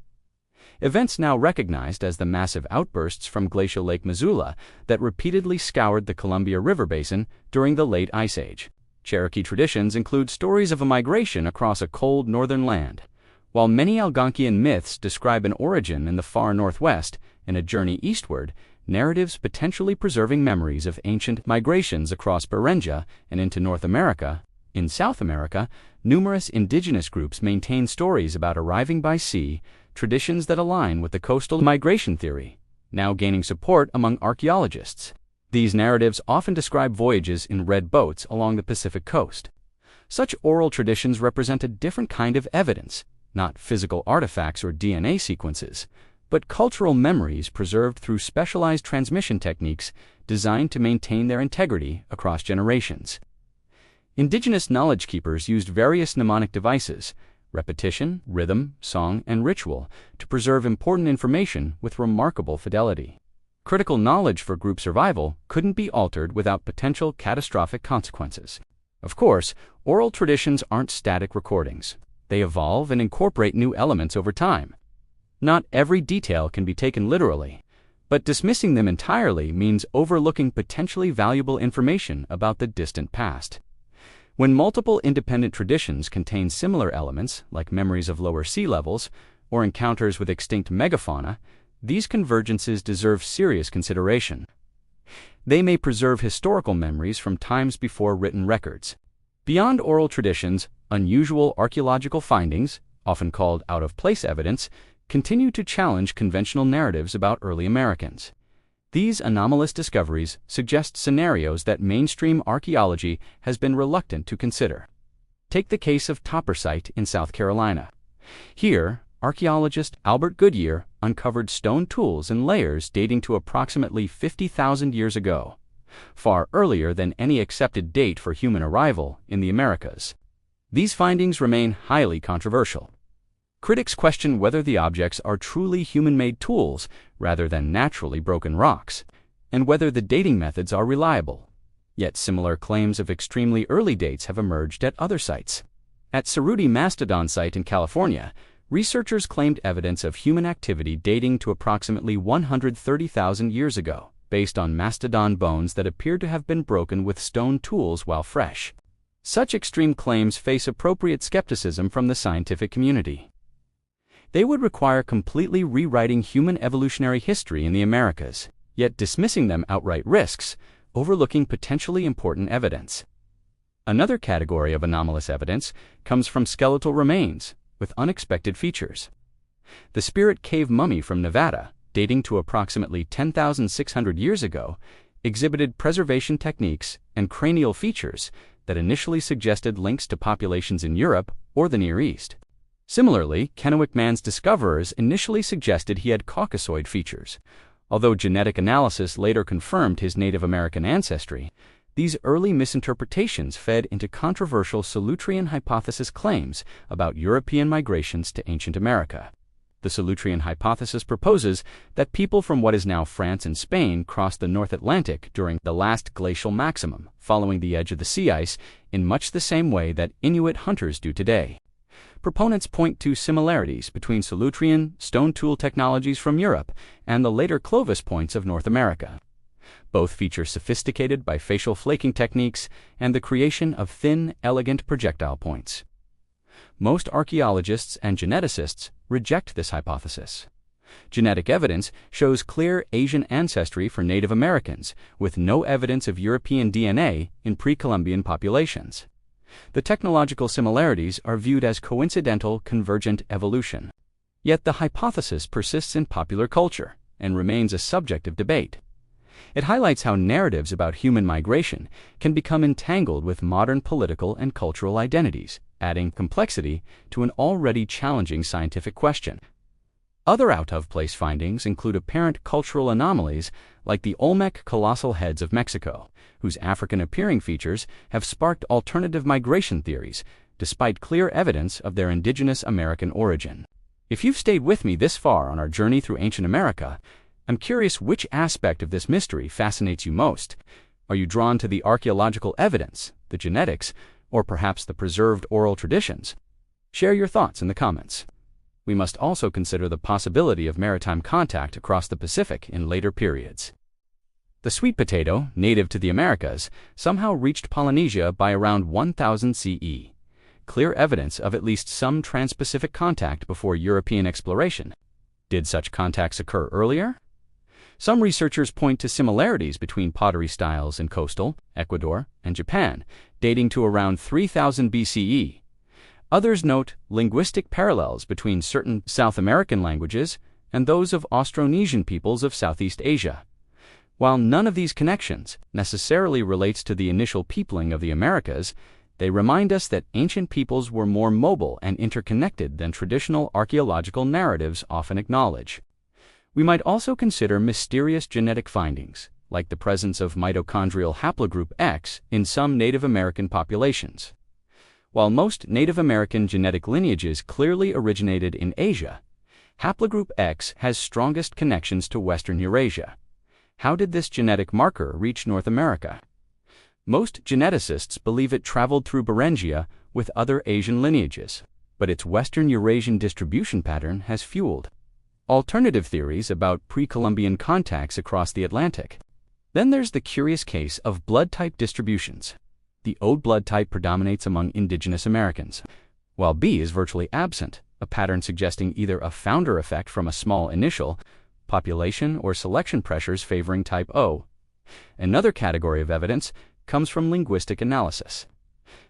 Speaker 1: Events now recognized as the massive outbursts from glacial Lake Missoula that repeatedly scoured the Columbia River Basin during the late Ice Age. Cherokee traditions include stories of a migration across a cold northern land, while many Algonquian myths describe an origin in the far northwest and a journey eastward, narratives potentially preserving memories of ancient migrations across Beringia and into North America. In South America, numerous indigenous groups maintain stories about arriving by sea, traditions that align with the coastal migration theory, now gaining support among archaeologists. These narratives often describe voyages in red boats along the Pacific coast. Such oral traditions represent a different kind of evidence, not physical artifacts or DNA sequences, but cultural memories preserved through specialized transmission techniques designed to maintain their integrity across generations. Indigenous knowledge keepers used various mnemonic devices, repetition, rhythm, song, and ritual, to preserve important information with remarkable fidelity. Critical knowledge for group survival couldn't be altered without potential catastrophic consequences. Of course, oral traditions aren't static recordings. They evolve and incorporate new elements over time. Not every detail can be taken literally, but dismissing them entirely means overlooking potentially valuable information about the distant past. When multiple independent traditions contain similar elements, like memories of lower sea levels or encounters with extinct megafauna, these convergences deserve serious consideration. They may preserve historical memories from times before written records. Beyond oral traditions, unusual archaeological findings, often called out-of-place evidence, continue to challenge conventional narratives about early Americans. These anomalous discoveries suggest scenarios that mainstream archaeology has been reluctant to consider. Take the case of Topper in South Carolina. Here, archaeologist Albert Goodyear uncovered stone tools and layers dating to approximately 50,000 years ago, far earlier than any accepted date for human arrival in the Americas. These findings remain highly controversial. Critics question whether the objects are truly human-made tools rather than naturally broken rocks, and whether the dating methods are reliable. Yet similar claims of extremely early dates have emerged at other sites. At Cerruti Mastodon site in California, researchers claimed evidence of human activity dating to approximately 130,000 years ago, based on mastodon bones that appeared to have been broken with stone tools while fresh. Such extreme claims face appropriate skepticism from the scientific community. They would require completely rewriting human evolutionary history in the Americas, yet dismissing them outright risks, overlooking potentially important evidence. Another category of anomalous evidence comes from skeletal remains with unexpected features. The Spirit Cave mummy from Nevada, dating to approximately 10,600 years ago, exhibited preservation techniques and cranial features that initially suggested links to populations in Europe or the Near East. Similarly, Kennewick Man's discoverers initially suggested he had Caucasoid features. Although genetic analysis later confirmed his Native American ancestry, these early misinterpretations fed into controversial Solutrean hypothesis claims about European migrations to ancient America. The Solutrean hypothesis proposes that people from what is now France and Spain crossed the North Atlantic during the last glacial maximum, following the edge of the sea ice in much the same way that Inuit hunters do today. Proponents point to similarities between Solutrean stone tool technologies from Europe and the later Clovis points of North America. Both feature sophisticated bifacial flaking techniques and the creation of thin, elegant projectile points. Most archaeologists and geneticists reject this hypothesis. Genetic evidence shows clear Asian ancestry for Native Americans, with no evidence of European DNA in pre-Columbian populations. The technological similarities are viewed as coincidental convergent evolution. Yet the hypothesis persists in popular culture and remains a subject of debate. It highlights how narratives about human migration can become entangled with modern political and cultural identities, adding complexity to an already challenging scientific question. Other out-of-place findings include apparent cultural anomalies like the Olmec colossal heads of Mexico, whose African-appearing features have sparked alternative migration theories, despite clear evidence of their indigenous American origin. If you've stayed with me this far on our journey through ancient America, I'm curious which aspect of this mystery fascinates you most. Are you drawn to the archaeological evidence, the genetics, or perhaps the preserved oral traditions? Share your thoughts in the comments. We must also consider the possibility of maritime contact across the Pacific in later periods. The sweet potato, native to the Americas, somehow reached Polynesia by around 1000 CE. Clear evidence of at least some trans-Pacific contact before European exploration. Did such contacts occur earlier? Some researchers point to similarities between pottery styles in coastal Ecuador and Japan, dating to around 3000 BCE. Others note linguistic parallels between certain South American languages and those of Austronesian peoples of Southeast Asia. While none of these connections necessarily relates to the initial peopling of the Americas, they remind us that ancient peoples were more mobile and interconnected than traditional archaeological narratives often acknowledge. We might also consider mysterious genetic findings, like the presence of mitochondrial haplogroup X in some Native American populations. While most Native American genetic lineages clearly originated in Asia, haplogroup X has strongest connections to Western Eurasia. How did this genetic marker reach North America? Most geneticists believe it traveled through Beringia with other Asian lineages, but its Western Eurasian distribution pattern has fueled alternative theories about pre-Columbian contacts across the Atlantic. Then there's the curious case of blood type distributions. The O blood type predominates among indigenous Americans, while B is virtually absent, a pattern suggesting either a founder effect from a small initial population or selection pressures favoring type O. Another category of evidence comes from linguistic analysis.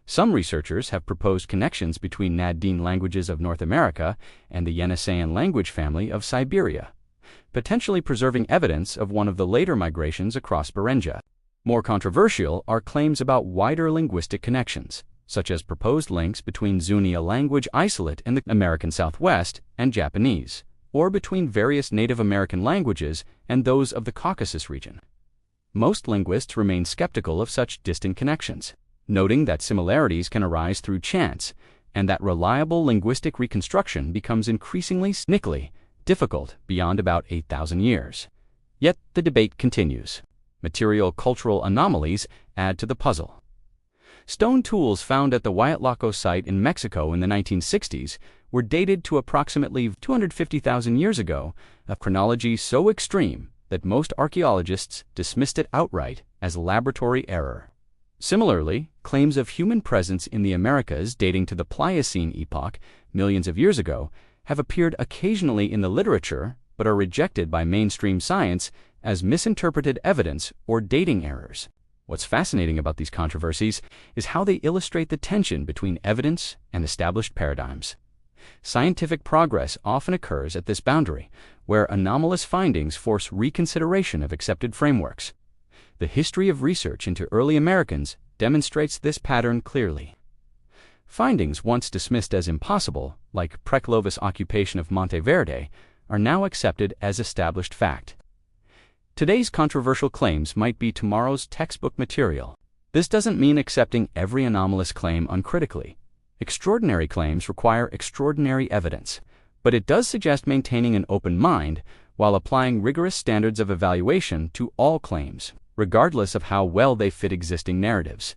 Speaker 1: Some researchers have proposed connections between Nadine languages of North America and the Yeniseian language family of Siberia, potentially preserving evidence of one of the later migrations across Beringia. More controversial are claims about wider linguistic connections, such as proposed links between Zuni, a language isolate in the American Southwest, and Japanese, or between various Native American languages and those of the Caucasus region. Most linguists remain skeptical of such distant connections, noting that similarities can arise through chance and that reliable linguistic reconstruction becomes increasingly difficult beyond about 8,000 years. Yet the debate continues. Material cultural anomalies add to the puzzle. Stone tools found at the Huayatlaco site in Mexico in the 1960s were dated to approximately 250,000 years ago, a chronology so extreme that most archaeologists dismissed it outright as laboratory error. Similarly, claims of human presence in the Americas dating to the Pliocene epoch, millions of years ago, have appeared occasionally in the literature but are rejected by mainstream science as misinterpreted evidence or dating errors. What's fascinating about these controversies is how they illustrate the tension between evidence and established paradigms. Scientific progress often occurs at this boundary, where anomalous findings force reconsideration of accepted frameworks. The history of research into early Americans demonstrates this pattern clearly. Findings once dismissed as impossible, like Preclovis occupation of Monteverde, are now accepted as established fact. Today's controversial claims might be tomorrow's textbook material. This doesn't mean accepting every anomalous claim uncritically. Extraordinary claims require extraordinary evidence, but it does suggest maintaining an open mind while applying rigorous standards of evaluation to all claims, regardless of how well they fit existing narratives.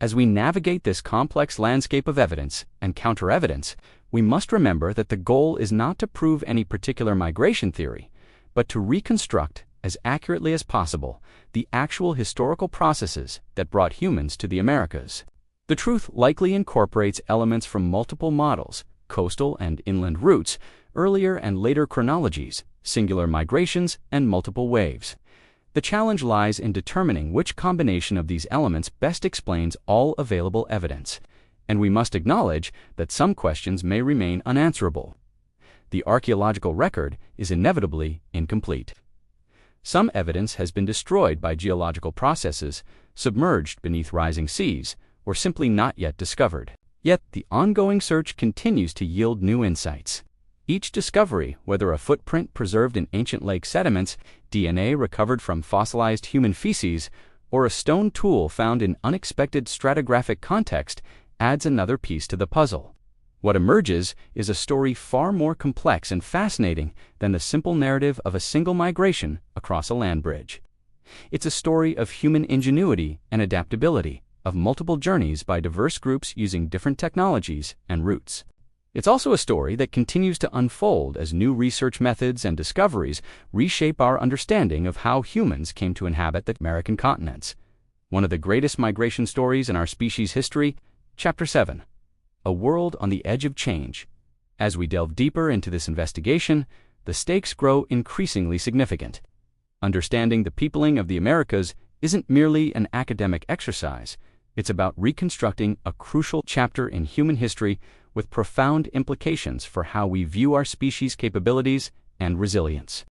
Speaker 1: As we navigate this complex landscape of evidence and counter-evidence, we must remember that the goal is not to prove any particular migration theory, but to reconstruct, as accurately as possible, the actual historical processes that brought humans to the Americas. The truth likely incorporates elements from multiple models, coastal and inland routes, earlier and later chronologies, singular migrations, and multiple waves. The challenge lies in determining which combination of these elements best explains all available evidence, and we must acknowledge that some questions may remain unanswerable. The archaeological record is inevitably incomplete. Some evidence has been destroyed by geological processes, submerged beneath rising seas, or simply not yet discovered. Yet the ongoing search continues to yield new insights. Each discovery, whether a footprint preserved in ancient lake sediments, DNA recovered from fossilized human feces, or a stone tool found in unexpected stratigraphic context, adds another piece to the puzzle. What emerges is a story far more complex and fascinating than the simple narrative of a single migration across a land bridge. It's a story of human ingenuity and adaptability, of multiple journeys by diverse groups using different technologies and routes. It's also a story that continues to unfold as new research methods and discoveries reshape our understanding of how humans came to inhabit the American continents. One of the greatest migration stories in our species' history, Chapter 7. A world on the edge of change. As we delve deeper into this investigation, the stakes grow increasingly significant. Understanding the peopling of the Americas isn't merely an academic exercise. It's about reconstructing a crucial chapter in human history with profound implications for how we view our species' capabilities and resilience.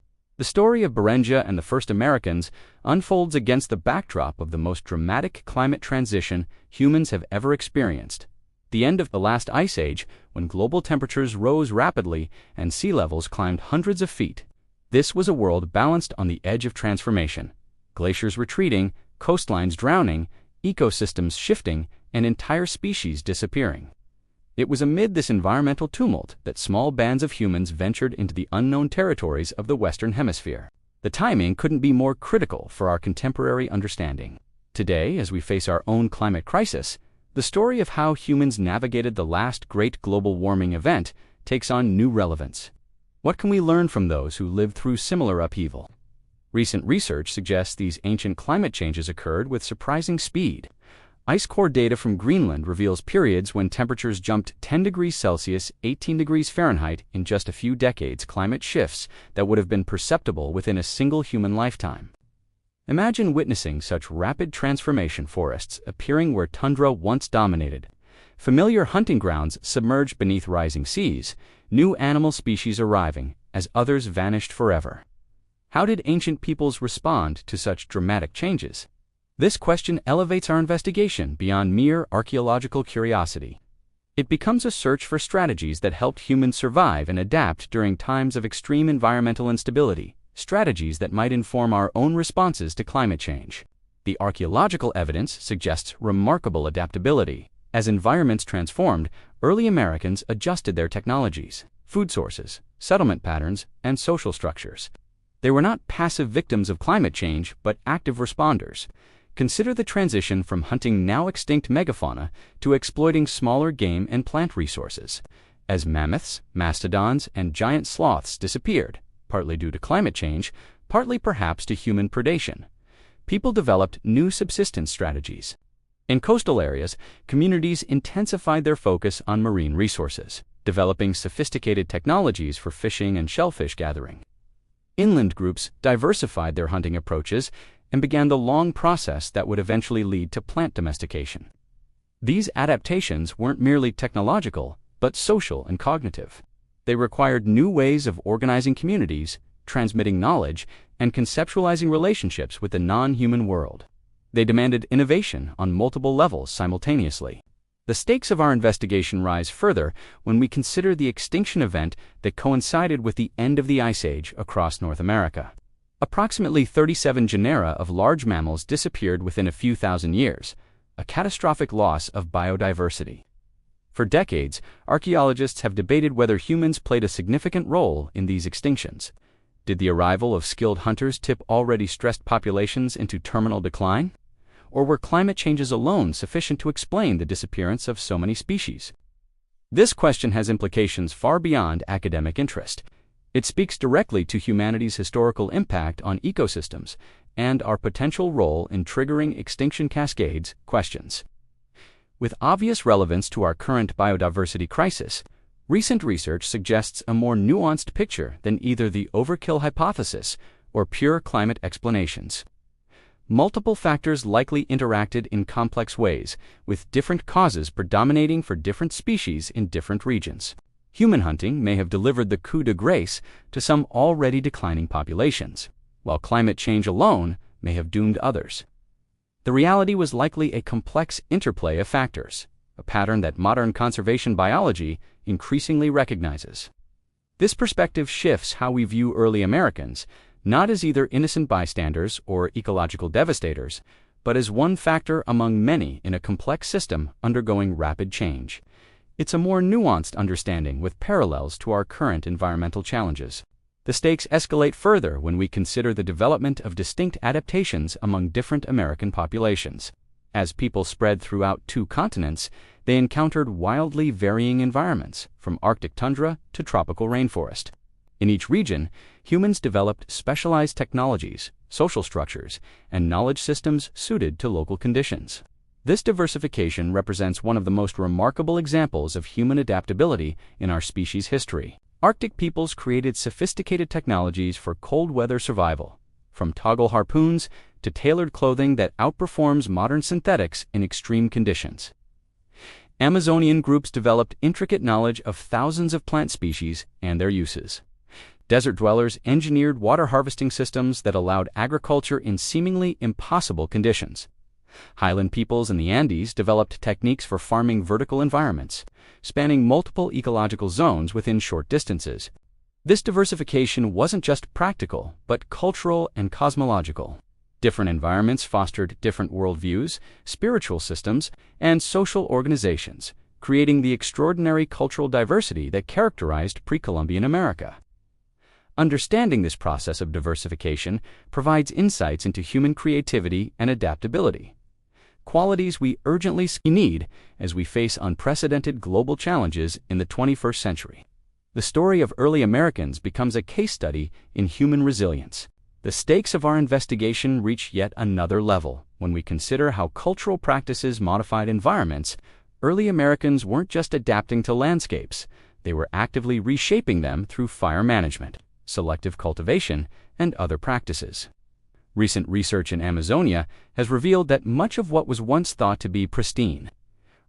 Speaker 1: The story of Beringia and the first Americans unfolds against the backdrop of the most dramatic climate transition humans have ever experienced. The end of the last ice age, when global temperatures rose rapidly and sea levels climbed hundreds of feet. This was a world balanced on the edge of transformation. Glaciers retreating, coastlines drowning, ecosystems shifting, and entire species disappearing. It was amid this environmental tumult that small bands of humans ventured into the unknown territories of the Western Hemisphere. The timing couldn't be more critical for our contemporary understanding. Today, as we face our own climate crisis, the story of how humans navigated the last great global warming event takes on new relevance. What can we learn from those who lived through similar upheaval? Recent research suggests these ancient climate changes occurred with surprising speed. Ice core data from Greenland reveals periods when temperatures jumped 10 degrees Celsius, 18 degrees Fahrenheit in just a few decades, climate shifts that would have been perceptible within a single human lifetime. Imagine witnessing such rapid transformation, forests appearing where tundra once dominated, familiar hunting grounds submerged beneath rising seas, new animal species arriving as others vanished forever. How did ancient peoples respond to such dramatic changes? This question elevates our investigation beyond mere archaeological curiosity. It becomes a search for strategies that helped humans survive and adapt during times of extreme environmental instability, strategies that might inform our own responses to climate change. The archaeological evidence suggests remarkable adaptability. As environments transformed, early Americans adjusted their technologies, food sources, settlement patterns, and social structures. They were not passive victims of climate change, but active responders. Consider the transition from hunting now extinct megafauna to exploiting smaller game and plant resources. As mammoths, mastodons, and giant sloths disappeared, partly due to climate change, partly perhaps to human predation, people developed new subsistence strategies. In coastal areas, communities intensified their focus on marine resources, developing sophisticated technologies for fishing and shellfish gathering. Inland groups diversified their hunting approaches and began the long process that would eventually lead to plant domestication. These adaptations weren't merely technological, but social and cognitive. They required new ways of organizing communities, transmitting knowledge, and conceptualizing relationships with the non-human world. They demanded innovation on multiple levels simultaneously. The stakes of our investigation rise further when we consider the extinction event that coincided with the end of the Ice Age across North America. Approximately 37 genera of large mammals disappeared within a few thousand years, a catastrophic loss of biodiversity. For decades, archaeologists have debated whether humans played a significant role in these extinctions. Did the arrival of skilled hunters tip already stressed populations into terminal decline? Or were climate changes alone sufficient to explain the disappearance of so many species? This question has implications far beyond academic interest. It speaks directly to humanity's historical impact on ecosystems and our potential role in triggering extinction cascades questions. With obvious relevance to our current biodiversity crisis, recent research suggests a more nuanced picture than either the overkill hypothesis or pure climate explanations. Multiple factors likely interacted in complex ways, with different causes predominating for different species in different regions. Human hunting may have delivered the coup de grace to some already declining populations, while climate change alone may have doomed others. The reality was likely a complex interplay of factors, a pattern that modern conservation biology increasingly recognizes. This perspective shifts how we view early Americans, not as either innocent bystanders or ecological devastators, but as one factor among many in a complex system undergoing rapid change. It's a more nuanced understanding with parallels to our current environmental challenges. The stakes escalate further when we consider the development of distinct adaptations among different American populations. As people spread throughout 2 continents, they encountered wildly varying environments, from Arctic tundra to tropical rainforest. In each region, humans developed specialized technologies, social structures, and knowledge systems suited to local conditions. This diversification represents one of the most remarkable examples of human adaptability in our species' history. Arctic peoples created sophisticated technologies for cold weather survival, from toggle harpoons to tailored clothing that outperforms modern synthetics in extreme conditions. Amazonian groups developed intricate knowledge of thousands of plant species and their uses. Desert dwellers engineered water harvesting systems that allowed agriculture in seemingly impossible conditions. Highland peoples in the Andes developed techniques for farming vertical environments, spanning multiple ecological zones within short distances. This diversification wasn't just practical, but cultural and cosmological. Different environments fostered different worldviews, spiritual systems, and social organizations, creating the extraordinary cultural diversity that characterized pre-Columbian America. Understanding this process of diversification provides insights into human creativity and adaptability, qualities we urgently need as we face unprecedented global challenges in the 21st century. The story of early Americans becomes a case study in human resilience. The stakes of our investigation reach yet another level when we consider how cultural practices modified environments. Early Americans weren't just adapting to landscapes, they were actively reshaping them through fire management, selective cultivation, and other practices. Recent research in Amazonia has revealed that much of what was once thought to be pristine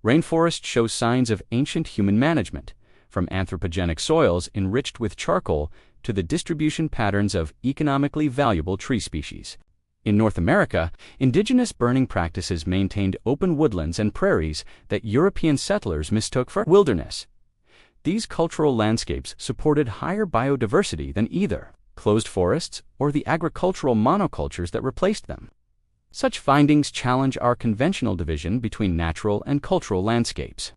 Speaker 1: rainforest shows signs of ancient human management, from anthropogenic soils enriched with charcoal to the distribution patterns of economically valuable tree species. In North America, indigenous burning practices maintained open woodlands and prairies that European settlers mistook for wilderness. These cultural landscapes supported higher biodiversity than either closed forests or the agricultural monocultures that replaced them. Such findings challenge our conventional division between natural and cultural landscapes.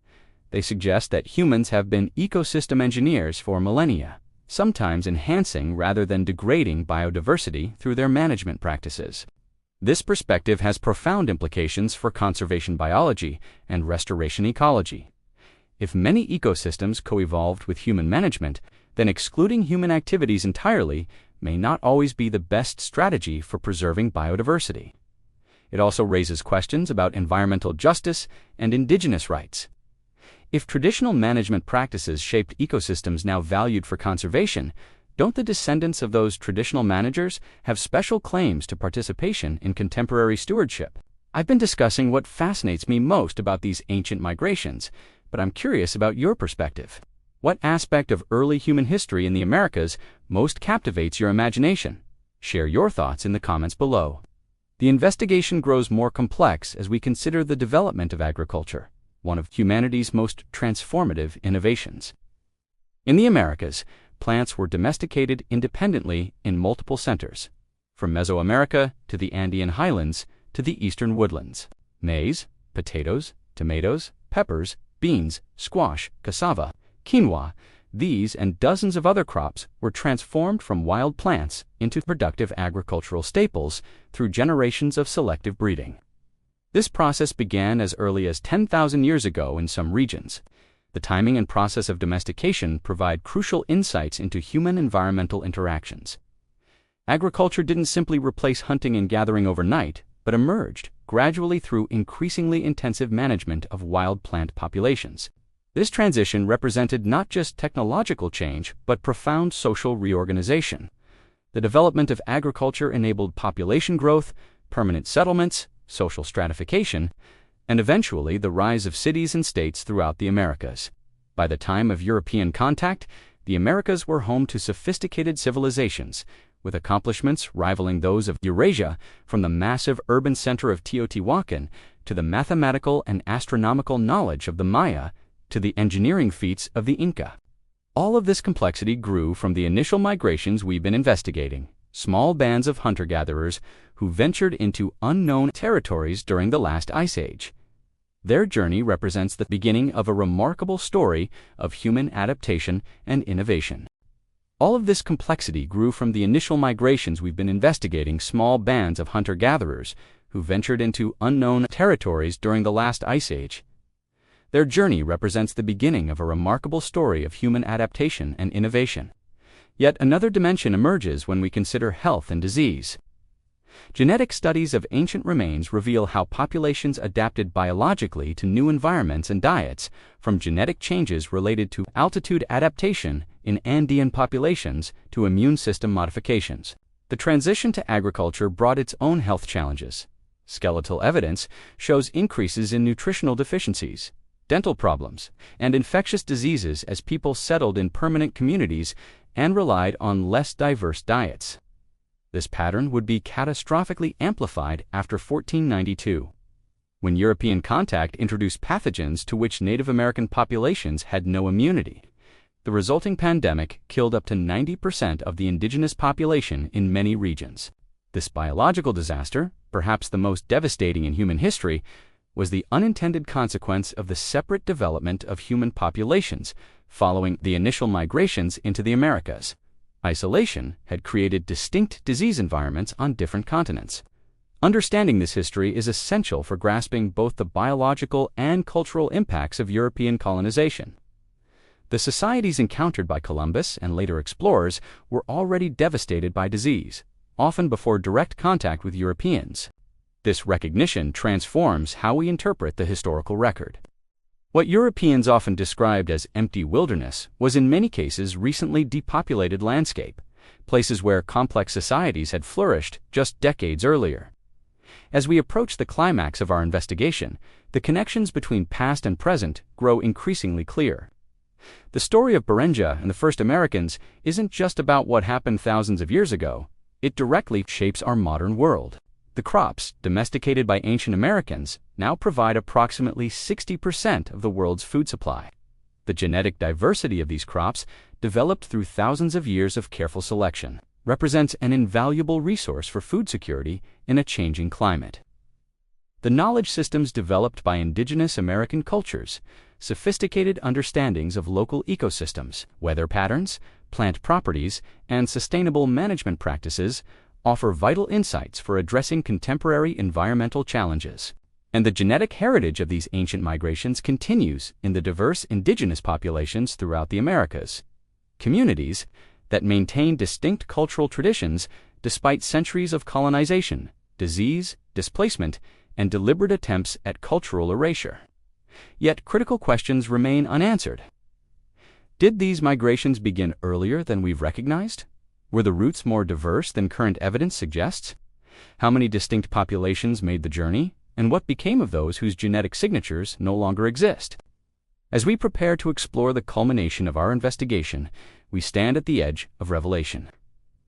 Speaker 1: They suggest that humans have been ecosystem engineers for millennia, sometimes enhancing rather than degrading biodiversity through their management practices. This perspective has profound implications for conservation biology and restoration ecology. If many ecosystems co-evolved with human management, then excluding human activities entirely may not always be the best strategy for preserving biodiversity. It also raises questions about environmental justice and indigenous rights. If traditional management practices shaped ecosystems now valued for conservation, don't the descendants of those traditional managers have special claims to participation in contemporary stewardship? I've been discussing what fascinates me most about these ancient migrations, but I'm curious about your perspective. What aspect of early human history in the Americas most captivates your imagination? Share your thoughts in the comments below. The investigation grows more complex as we consider the development of agriculture, one of humanity's most transformative innovations. In the Americas, plants were domesticated independently in multiple centers, from Mesoamerica to the Andean highlands to the eastern woodlands. Maize, potatoes, tomatoes, peppers, beans, squash, cassava, quinoa, these and dozens of other crops were transformed from wild plants into productive agricultural staples through generations of selective breeding. This process began as early as 10,000 years ago in some regions. The timing and process of domestication provide crucial insights into human-environmental interactions. Agriculture didn't simply replace hunting and gathering overnight, but emerged gradually through increasingly intensive management of wild plant populations. This transition represented not just technological change, but profound social reorganization. The development of agriculture enabled population growth, permanent settlements, social stratification, and eventually the rise of cities and states throughout the Americas. By the time of European contact, the Americas were home to sophisticated civilizations, with accomplishments rivaling those of Eurasia, from the massive urban center of Teotihuacan to the mathematical and astronomical knowledge of the Maya to the engineering feats of the Inca. All of this complexity grew from the initial migrations we've been investigating, small bands of hunter-gatherers who ventured into unknown territories during the last ice age. Their journey represents the beginning of a remarkable story of human adaptation and innovation. All of this complexity grew from the initial migrations we've been investigating, small bands of hunter-gatherers who ventured into unknown territories during the last ice age. Their journey represents the beginning of a remarkable story of human adaptation and innovation. Yet another dimension emerges when we consider health and disease. Genetic studies of ancient remains reveal how populations adapted biologically to new environments and diets, from genetic changes related to altitude adaptation in Andean populations to immune system modifications. The transition to agriculture brought its own health challenges. Skeletal evidence shows increases in nutritional deficiencies, dental problems, and infectious diseases as people settled in permanent communities and relied on less diverse diets. This pattern would be catastrophically amplified after 1492, when European contact introduced pathogens to which Native American populations had no immunity. The resulting pandemic killed up to 90% of the indigenous population in many regions. This biological disaster, perhaps the most devastating in human history, was the unintended consequence of the separate development of human populations following the initial migrations into the Americas. Isolation had created distinct disease environments on different continents. Understanding this history is essential for grasping both the biological and cultural impacts of European colonization. The societies encountered by Columbus and later explorers were already devastated by disease, often before direct contact with Europeans. This recognition transforms how we interpret the historical record. What Europeans often described as empty wilderness was in many cases recently depopulated landscape, places where complex societies had flourished just decades earlier. As we approach the climax of our investigation, the connections between past and present grow increasingly clear. The story of Beringia and the first Americans isn't just about what happened thousands of years ago, it directly shapes our modern world. The crops, domesticated by ancient Americans, now provide approximately 60% of the world's food supply. The genetic diversity of these crops, developed through thousands of years of careful selection, represents an invaluable resource for food security in a changing climate. The knowledge systems developed by indigenous American cultures, sophisticated understandings of local ecosystems, weather patterns, plant properties, and sustainable management practices offer vital insights for addressing contemporary environmental challenges. And the genetic heritage of these ancient migrations continues in the diverse indigenous populations throughout the Americas. Communities that maintain distinct cultural traditions despite centuries of colonization, disease, displacement, and deliberate attempts at cultural erasure. Yet critical questions remain unanswered. Did these migrations begin earlier than we've recognized? Were the routes more diverse than current evidence suggests? How many distinct populations made the journey, and what became of those whose genetic signatures no longer exist? As we prepare to explore the culmination of our investigation, we stand at the edge of revelation.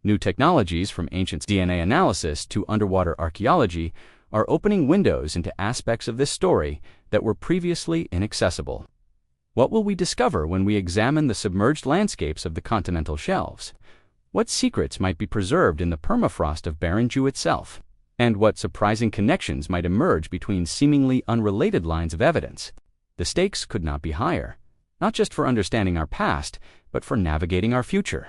Speaker 1: New technologies, from ancient DNA analysis to underwater archaeology, are opening windows into aspects of this story that were previously inaccessible. What will we discover when we examine the submerged landscapes of the continental shelves? What secrets might be preserved in the permafrost of Beringia itself? And what surprising connections might emerge between seemingly unrelated lines of evidence? The stakes could not be higher, not just for understanding our past, but for navigating our future.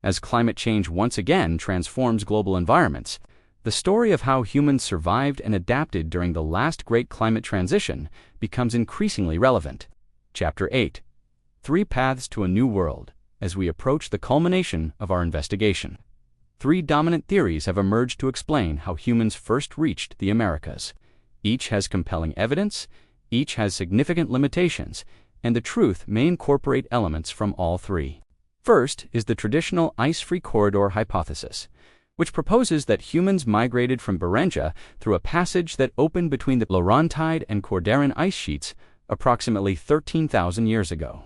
Speaker 1: As climate change once again transforms global environments, the story of how humans survived and adapted during the last great climate transition becomes increasingly relevant. Chapter 8: 3 Paths to a New World. As we approach the culmination of our investigation, 3 dominant theories have emerged to explain how humans first reached the Americas. Each has compelling evidence, each has significant limitations, and the truth may incorporate elements from all 3. First is the traditional ice-free corridor hypothesis, which proposes that humans migrated from Beringia through a passage that opened between the Laurentide and Cordilleran ice sheets approximately 13,000 years ago.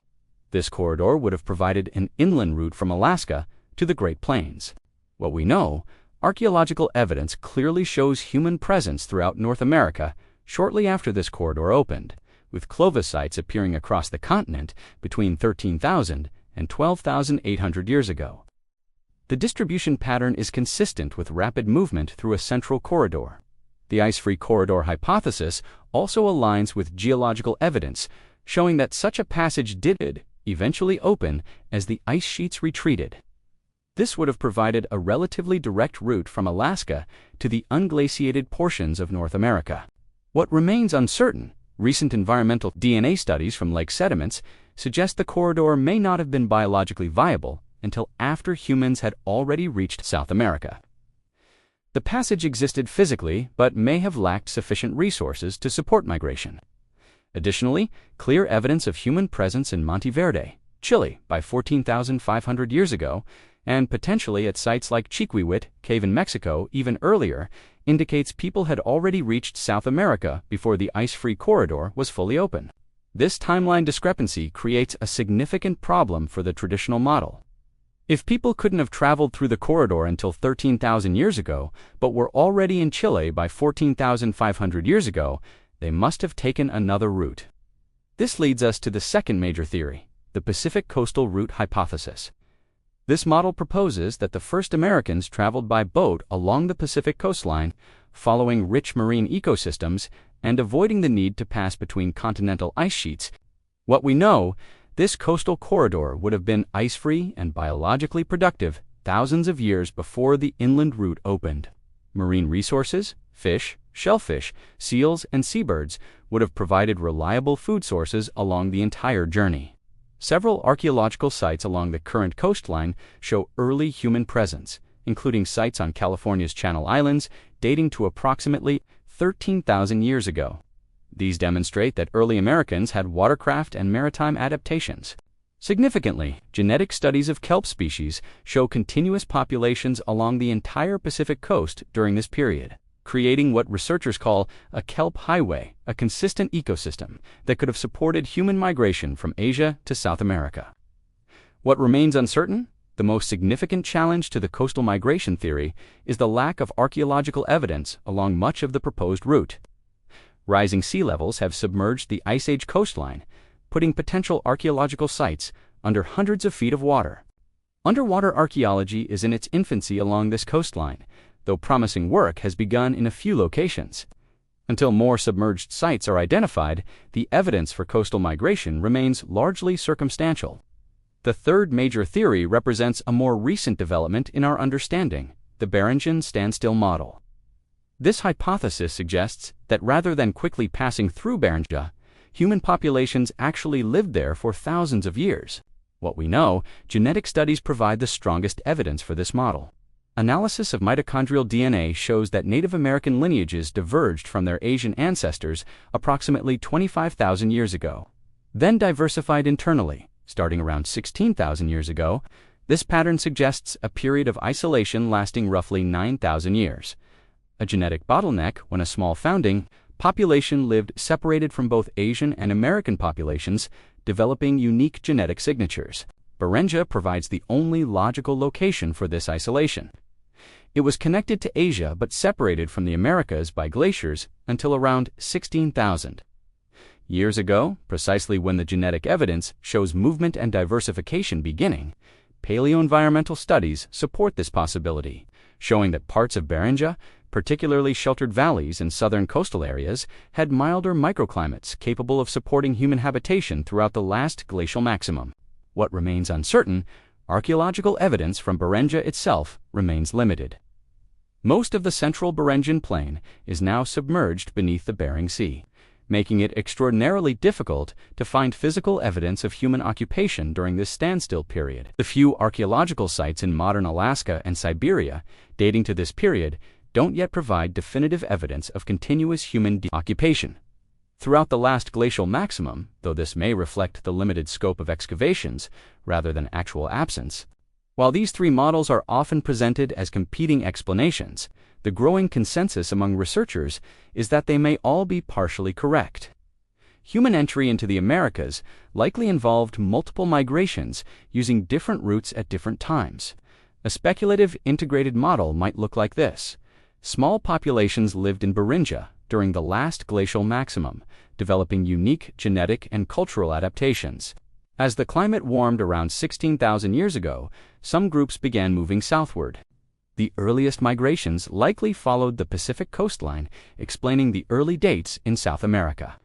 Speaker 1: This corridor would have provided an inland route from Alaska to the Great Plains. What we know, archaeological evidence clearly shows human presence throughout North America shortly after this corridor opened, with Clovis sites appearing across the continent between 13,000 and 12,800 years ago. The distribution pattern is consistent with rapid movement through a central corridor. The ice-free corridor hypothesis also aligns with geological evidence, showing that such a passage did eventually open as the ice sheets retreated. This would have provided a relatively direct route from Alaska to the unglaciated portions of North America. What remains uncertain, recent environmental DNA studies from lake sediments suggest the corridor may not have been biologically viable until after humans had already reached South America. The passage existed physically, but may have lacked sufficient resources to support migration. Additionally, clear evidence of human presence in Monteverde, Chile, by 14,500 years ago, and potentially at sites like Chiquihuit Cave in Mexico even earlier, indicates people had already reached South America before the ice-free corridor was fully open. This timeline discrepancy creates a significant problem for the traditional model. If people couldn't have traveled through the corridor until 13,000 years ago, but were already in Chile by 14,500 years ago, they must have taken another route. This leads us to the second major theory, the Pacific Coastal Route hypothesis. This model proposes that the first Americans traveled by boat along the Pacific coastline, following rich marine ecosystems and avoiding the need to pass between continental ice sheets. What we know, this coastal corridor would have been ice-free and biologically productive thousands of years before the inland route opened. Marine resources, fish, shellfish, seals, and seabirds would have provided reliable food sources along the entire journey. Several archaeological sites along the current coastline show early human presence, including sites on California's Channel Islands dating to approximately 13,000 years ago. These demonstrate that early Americans had watercraft and maritime adaptations. Significantly, genetic studies of kelp species show continuous populations along the entire Pacific coast during this period, creating what researchers call a kelp highway, a consistent ecosystem that could have supported human migration from Asia to South America. What remains uncertain? The most significant challenge to the coastal migration theory is the lack of archaeological evidence along much of the proposed route. Rising sea levels have submerged the Ice Age coastline, putting potential archaeological sites under hundreds of feet of water. Underwater archaeology is in its infancy along this coastline, though promising work has begun in a few locations. Until more submerged sites are identified, the evidence for coastal migration remains largely circumstantial. The third major theory represents a more recent development in our understanding, the Beringian standstill model. This hypothesis suggests that rather than quickly passing through Beringia, human populations actually lived there for thousands of years. What we know, genetic studies provide the strongest evidence for this model. Analysis of mitochondrial DNA shows that Native American lineages diverged from their Asian ancestors approximately 25,000 years ago, then diversified internally, starting around 16,000 years ago. This pattern suggests a period of isolation lasting roughly 9,000 years. A genetic bottleneck when a small founding population lived separated from both Asian and American populations, developing unique genetic signatures. Beringia provides the only logical location for this isolation. It was connected to Asia but separated from the Americas by glaciers until around 16,000 years ago, precisely when the genetic evidence shows movement and diversification beginning. Paleoenvironmental studies support this possibility, showing that parts of Beringia, particularly sheltered valleys and southern coastal areas, had milder microclimates capable of supporting human habitation throughout the last glacial maximum. What remains uncertain, archaeological evidence from Beringia itself remains limited. Most of the central Beringian plain is now submerged beneath the Bering Sea, making it extraordinarily difficult to find physical evidence of human occupation during this standstill period. The few archaeological sites in modern Alaska and Siberia dating to this period don't yet provide definitive evidence of continuous human occupation. Throughout the last glacial maximum, though this may reflect the limited scope of excavations rather than actual absence, while these three models are often presented as competing explanations, the growing consensus among researchers is that they may all be partially correct. Human entry into the Americas likely involved multiple migrations using different routes at different times. A speculative integrated model might look like this. Small populations lived in Beringia during the last glacial maximum, developing unique genetic and cultural adaptations. As the climate warmed around 16,000 years ago, some groups began moving southward. The earliest migrations likely followed the Pacific coastline, explaining the early dates in South America.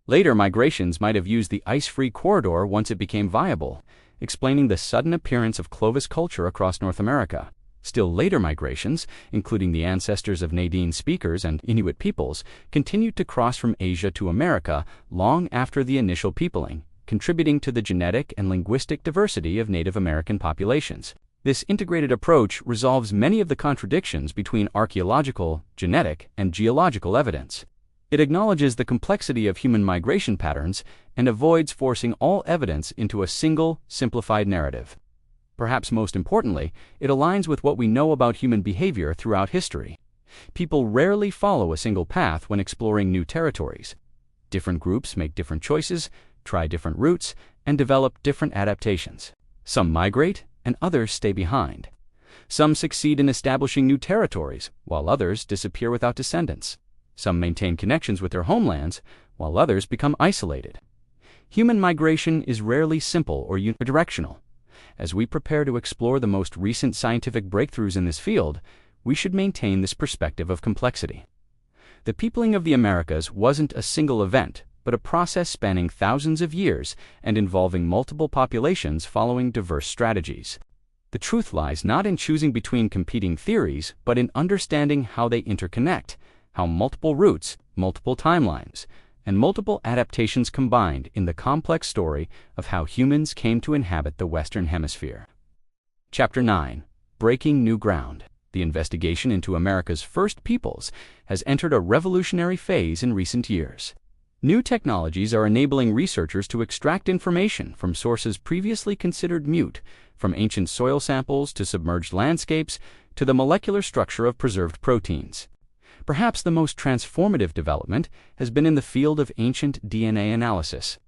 Speaker 1: Later migrations might have used the ice-free corridor once it became viable, explaining the sudden appearance of Clovis culture across North America. Still later migrations, including the ancestors of Nadine speakers and Inuit peoples, continued to cross from Asia to America long after the initial peopling, contributing to the genetic and linguistic diversity of Native American populations. This integrated approach resolves many of the contradictions between archaeological, genetic, and geological evidence. It acknowledges the complexity of human migration patterns and avoids forcing all evidence into a single, simplified narrative. Perhaps most importantly, it aligns with what we know about human behavior throughout history. People rarely follow a single path when exploring new territories. Different groups make different choices, try different routes, and develop different adaptations. Some migrate, and others stay behind. Some succeed in establishing new territories, while others disappear without descendants. Some maintain connections with their homelands, while others become isolated. Human migration is rarely simple or unidirectional. As we prepare to explore the most recent scientific breakthroughs in this field, we should maintain this perspective of complexity. The peopling of the Americas wasn't a single event, but a process spanning thousands of years and involving multiple populations following diverse strategies. The truth lies not in choosing between competing theories, but in understanding how they interconnect, how multiple routes, multiple timelines, and multiple adaptations combined in the complex story of how humans came to inhabit the Western Hemisphere. Chapter 9. Breaking New Ground. The investigation into America's first peoples has entered a revolutionary phase in recent years. New technologies are enabling researchers to extract information from sources previously considered mute, from ancient soil samples to submerged landscapes to the molecular structure of preserved proteins. Perhaps the most transformative development has been in the field of ancient DNA analysis.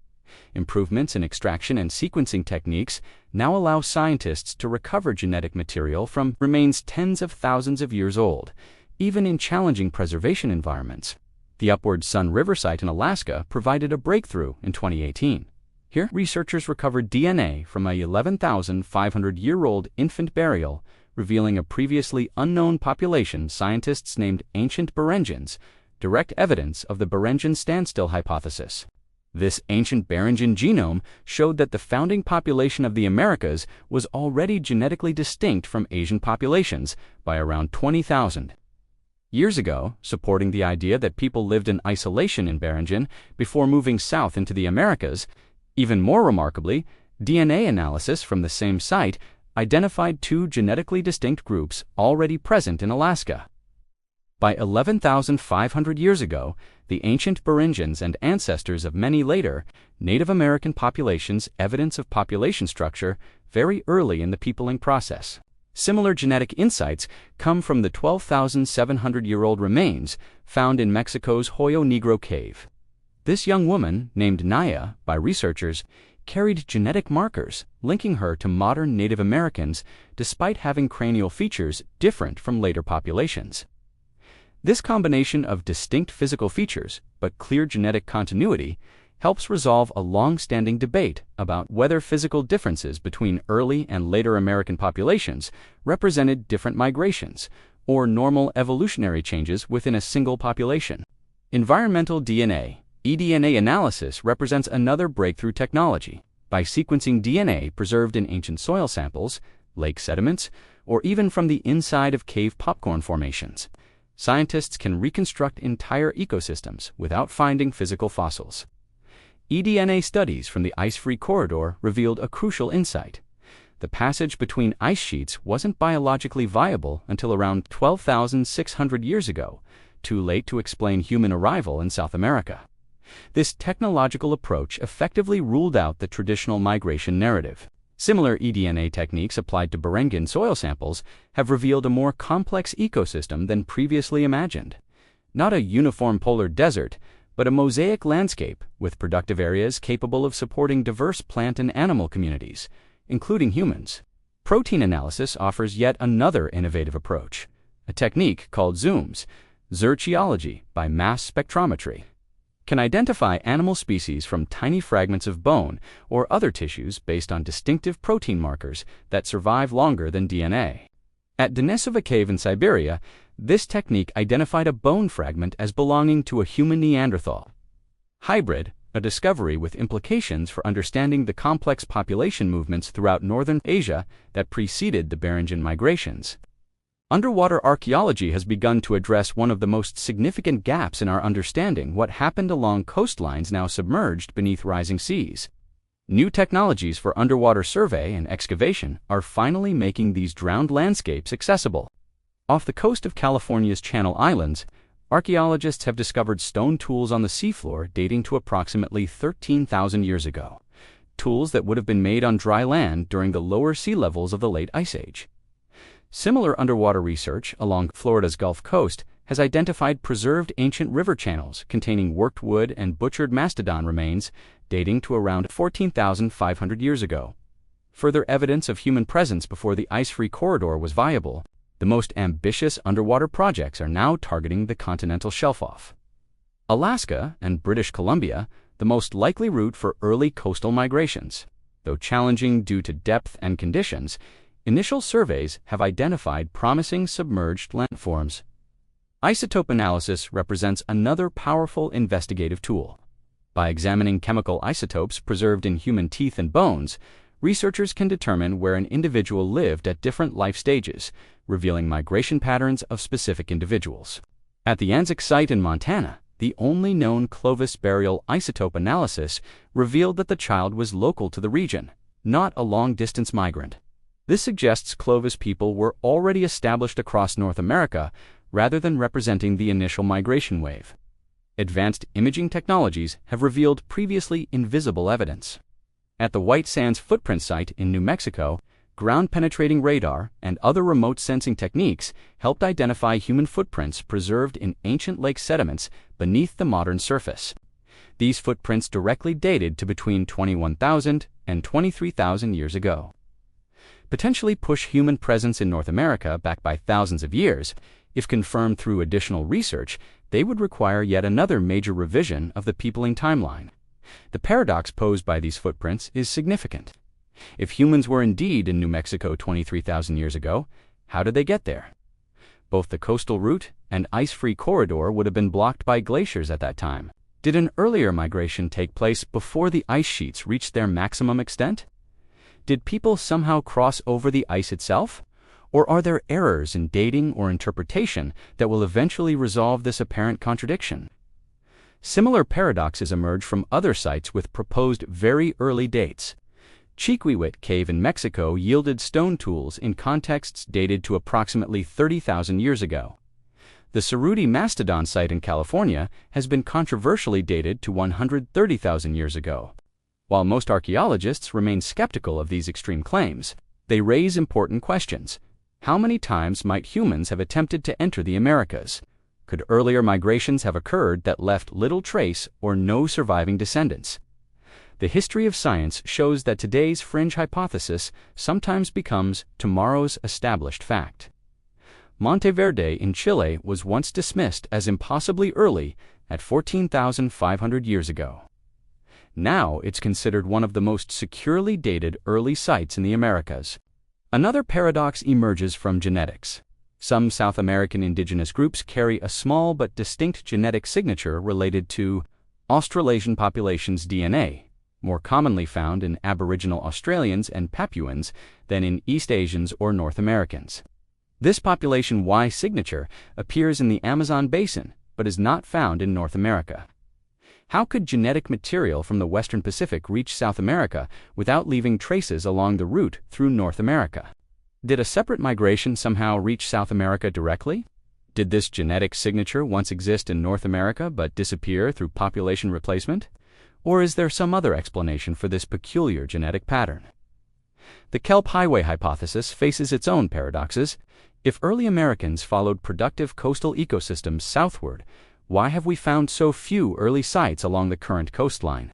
Speaker 1: Improvements in extraction and sequencing techniques now allow scientists to recover genetic material from remains tens of thousands of years old, even in challenging preservation environments. The Upward Sun River site in Alaska provided a breakthrough in 2018. Here, researchers recovered DNA from a 11,500-year-old infant burial, revealing a previously unknown population scientists named ancient Beringians direct evidence of the Beringian standstill hypothesis. This ancient Beringian genome showed that the founding population of the Americas was already genetically distinct from Asian populations by around 20,000 years ago, supporting the idea that people lived in isolation in Beringian before moving south into the Americas. Even more remarkably, DNA analysis from the same site identified two genetically distinct groups already present in Alaska. By 11,500 years ago, the ancient Beringians and ancestors of many later Native American populations evidence of population structure very early in the peopling process. Similar genetic insights come from the 12,700-year-old remains found in Mexico's Hoyo Negro cave. This young woman, named Naya by researchers, carried genetic markers linking her to modern Native Americans despite having cranial features different from later populations. This combination of distinct physical features but clear genetic continuity helps resolve a long-standing debate about whether physical differences between early and later American populations represented different migrations or normal evolutionary changes within a single population. Environmental DNA, eDNA analysis represents another breakthrough technology. By sequencing DNA preserved in ancient soil samples, lake sediments, or even from the inside of cave popcorn formations, scientists can reconstruct entire ecosystems without finding physical fossils. eDNA studies from the ice-free corridor revealed a crucial insight. The passage between ice sheets wasn't biologically viable until around 12,600 years ago, too late to explain human arrival in South America. This technological approach effectively ruled out the traditional migration narrative. Similar eDNA techniques applied to Beringian soil samples have revealed a more complex ecosystem than previously imagined. Not a uniform polar desert, but a mosaic landscape with productive areas capable of supporting diverse plant and animal communities, including humans. Protein analysis offers yet another innovative approach, a technique called zooms, zooarchaeology by mass spectrometry. Can identify animal species from tiny fragments of bone or other tissues based on distinctive protein markers that survive longer than DNA. At Denisova Cave in Siberia, this technique identified a bone fragment as belonging to a human Neanderthal hybrid, a discovery with implications for understanding the complex population movements throughout northern Asia that preceded the Beringian migrations. Underwater archaeology has begun to address one of the most significant gaps in our understanding: what happened along coastlines now submerged beneath rising seas. New technologies for underwater survey and excavation are finally making these drowned landscapes accessible. Off the coast of California's Channel Islands, archaeologists have discovered stone tools on the seafloor dating to approximately 13,000 years ago, tools that would have been made on dry land during the lower sea levels of the late Ice Age. Similar underwater research along Florida's Gulf Coast has identified preserved ancient river channels containing worked wood and butchered mastodon remains dating to around 14,500 years ago. Further evidence of human presence before the ice-free corridor was viable. The most ambitious underwater projects are now targeting the continental shelf off Alaska and British Columbia, the most likely route for early coastal migrations. Though challenging due to depth and conditions, initial surveys have identified promising submerged landforms. Isotope analysis represents another powerful investigative tool. By examining chemical isotopes preserved in human teeth and bones, researchers can determine where an individual lived at different life stages, revealing migration patterns of specific individuals. At the Anzac site in Montana, the only known Clovis burial isotope analysis revealed that the child was local to the region, not a long-distance migrant. This suggests Clovis people were already established across North America rather than representing the initial migration wave. Advanced imaging technologies have revealed previously invisible evidence. At the White Sands footprint site in New Mexico, ground-penetrating radar and other remote sensing techniques helped identify human footprints preserved in ancient lake sediments beneath the modern surface. These footprints directly dated to between 21,000 and 23,000 years ago. Potentially push human presence in North America back by thousands of years. If confirmed through additional research, they would require yet another major revision of the peopling timeline. The paradox posed by these footprints is significant. If humans were indeed in New Mexico 23,000 years ago, how did they get there? Both the coastal route and ice-free corridor would have been blocked by glaciers at that time. Did an earlier migration take place before the ice sheets reached their maximum extent? Did people somehow cross over the ice itself? Or are there errors in dating or interpretation that will eventually resolve this apparent contradiction? Similar paradoxes emerge from other sites with proposed very early dates. Chiquihuit Cave in Mexico yielded stone tools in contexts dated to approximately 30,000 years ago. The Cerruti Mastodon site in California has been controversially dated to 130,000 years ago. While most archaeologists remain skeptical of these extreme claims, they raise important questions. How many times might humans have attempted to enter the Americas? Could earlier migrations have occurred that left little trace or no surviving descendants? The history of science shows that today's fringe hypothesis sometimes becomes tomorrow's established fact. Monteverde in Chile was once dismissed as impossibly early at 14,500 years ago. Now it's considered one of the most securely dated early sites in the Americas. Another paradox emerges from genetics. Some South American indigenous groups carry a small but distinct genetic signature related to Australasian populations' DNA, more commonly found in Aboriginal Australians and Papuans than in East Asians or North Americans. This population Y signature appears in the Amazon basin, but is not found in North America. How could genetic material from the Western Pacific reach South America without leaving traces along the route through North America? Did a separate migration somehow reach South America directly? Did this genetic signature once exist in North America but disappear through population replacement? Or is there some other explanation for this peculiar genetic pattern? The Kelp Highway hypothesis faces its own paradoxes. If early Americans followed productive coastal ecosystems southward, why have we found so few early sites along the current coastline?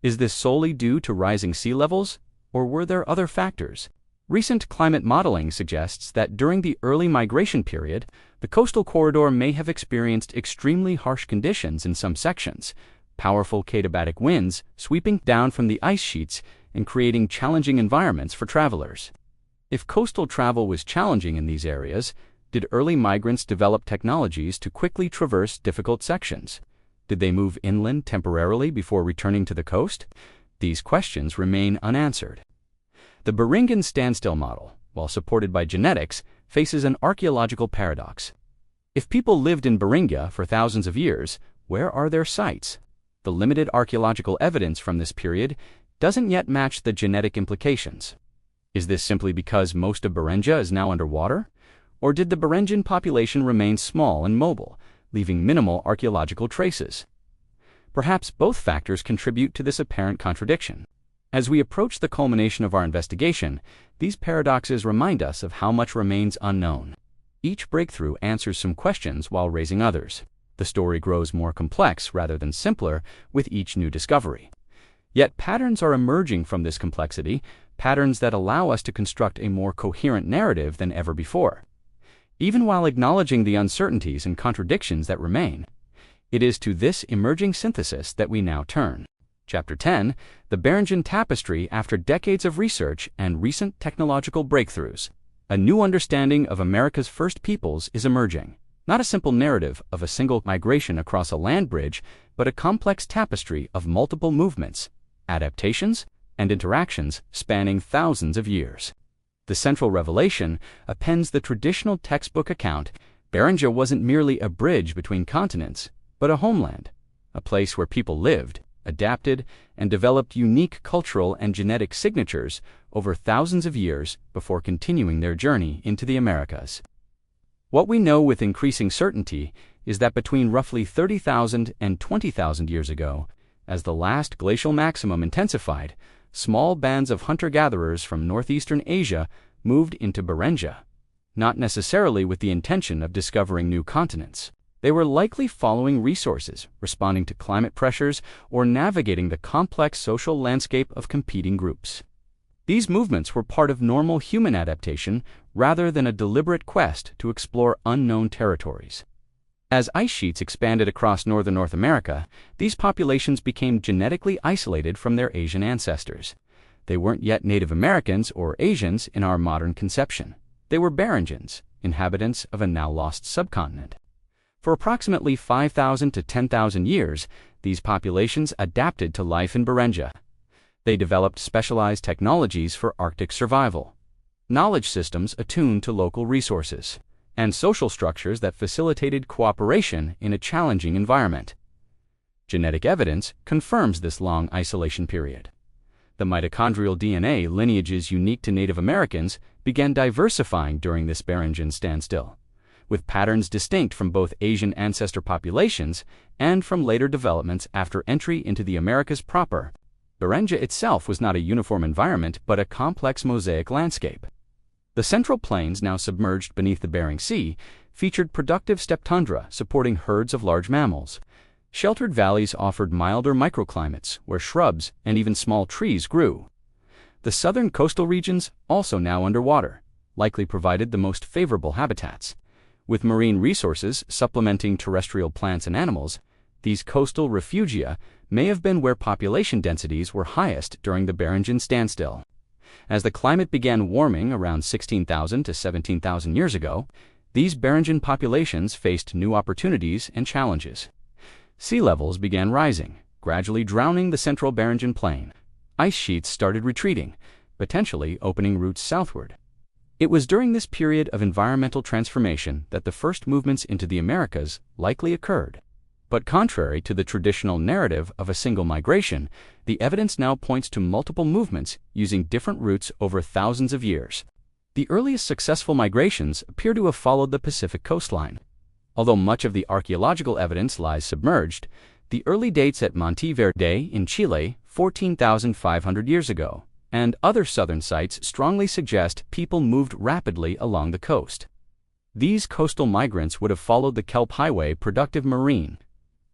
Speaker 1: Is this solely due to rising sea levels, or were there other factors? Recent climate modeling suggests that during the early migration period, the coastal corridor may have experienced extremely harsh conditions in some sections, powerful katabatic winds sweeping down from the ice sheets and creating challenging environments for travelers. If coastal travel was challenging in these areas, did early migrants develop technologies to quickly traverse difficult sections? Did they move inland temporarily before returning to the coast? These questions remain unanswered. The Beringian standstill model, while supported by genetics, faces an archaeological paradox. If people lived in Beringia for thousands of years, where are their sites? The limited archaeological evidence from this period doesn't yet match the genetic implications. Is this simply because most of Beringia is now underwater? Or did the Beringian population remain small and mobile, leaving minimal archaeological traces? Perhaps both factors contribute to this apparent contradiction. As we approach the culmination of our investigation, these paradoxes remind us of how much remains unknown. Each breakthrough answers some questions while raising others. The story grows more complex rather than simpler with each new discovery. Yet patterns are emerging from this complexity, patterns that allow us to construct a more coherent narrative than ever before. Even while acknowledging the uncertainties and contradictions that remain, it is to this emerging synthesis that we now turn. Chapter 10, The Beringian Tapestry After Decades of Research and Recent Technological Breakthroughs. A new understanding of America's first peoples is emerging. Not a simple narrative of a single migration across a land bridge, but a complex tapestry of multiple movements, adaptations, and interactions spanning thousands of years. The central revelation appends the traditional textbook account. Beringia wasn't merely a bridge between continents, but a homeland, a place where people lived, adapted, and developed unique cultural and genetic signatures over thousands of years before continuing their journey into the Americas. What we know with increasing certainty is that between roughly 30,000 and 20,000 years ago, as the last glacial maximum intensified, small bands of hunter-gatherers from northeastern Asia moved into Beringia, not necessarily with the intention of discovering new continents. They were likely following resources, responding to climate pressures, or navigating the complex social landscape of competing groups. These movements were part of normal human adaptation rather than a deliberate quest to explore unknown territories. As ice sheets expanded across northern North America, these populations became genetically isolated from their Asian ancestors. They weren't yet Native Americans or Asians in our modern conception. They were Beringians, inhabitants of a now-lost subcontinent. For approximately 5,000 to 10,000 years, these populations adapted to life in Beringia. They developed specialized technologies for Arctic survival, knowledge systems attuned to local resources, and social structures that facilitated cooperation in a challenging environment. Genetic evidence confirms this long isolation period. The mitochondrial DNA lineages unique to Native Americans began diversifying during this Beringian standstill, with patterns distinct from both Asian ancestor populations and from later developments after entry into the Americas proper. Beringia itself was not a uniform environment but a complex mosaic landscape. The central plains, now submerged beneath the Bering Sea, featured productive steppe tundra supporting herds of large mammals. Sheltered valleys offered milder microclimates where shrubs and even small trees grew. The southern coastal regions, also now underwater, likely provided the most favorable habitats. With marine resources supplementing terrestrial plants and animals, these coastal refugia may have been where population densities were highest during the Beringian standstill. As the climate began warming around 16,000 to 17,000 years ago, these Beringian populations faced new opportunities and challenges. Sea levels began rising, gradually drowning the central Beringian plain. Ice sheets started retreating, potentially opening routes southward. It was during this period of environmental transformation that the first movements into the Americas likely occurred. But contrary to the traditional narrative of a single migration, the evidence now points to multiple movements using different routes over thousands of years. The earliest successful migrations appear to have followed the Pacific coastline. Although much of the archaeological evidence lies submerged, the early dates at Monte Verde in Chile, 14,500 years ago, and other southern sites strongly suggest people moved rapidly along the coast. These coastal migrants would have followed the kelp highway productive marine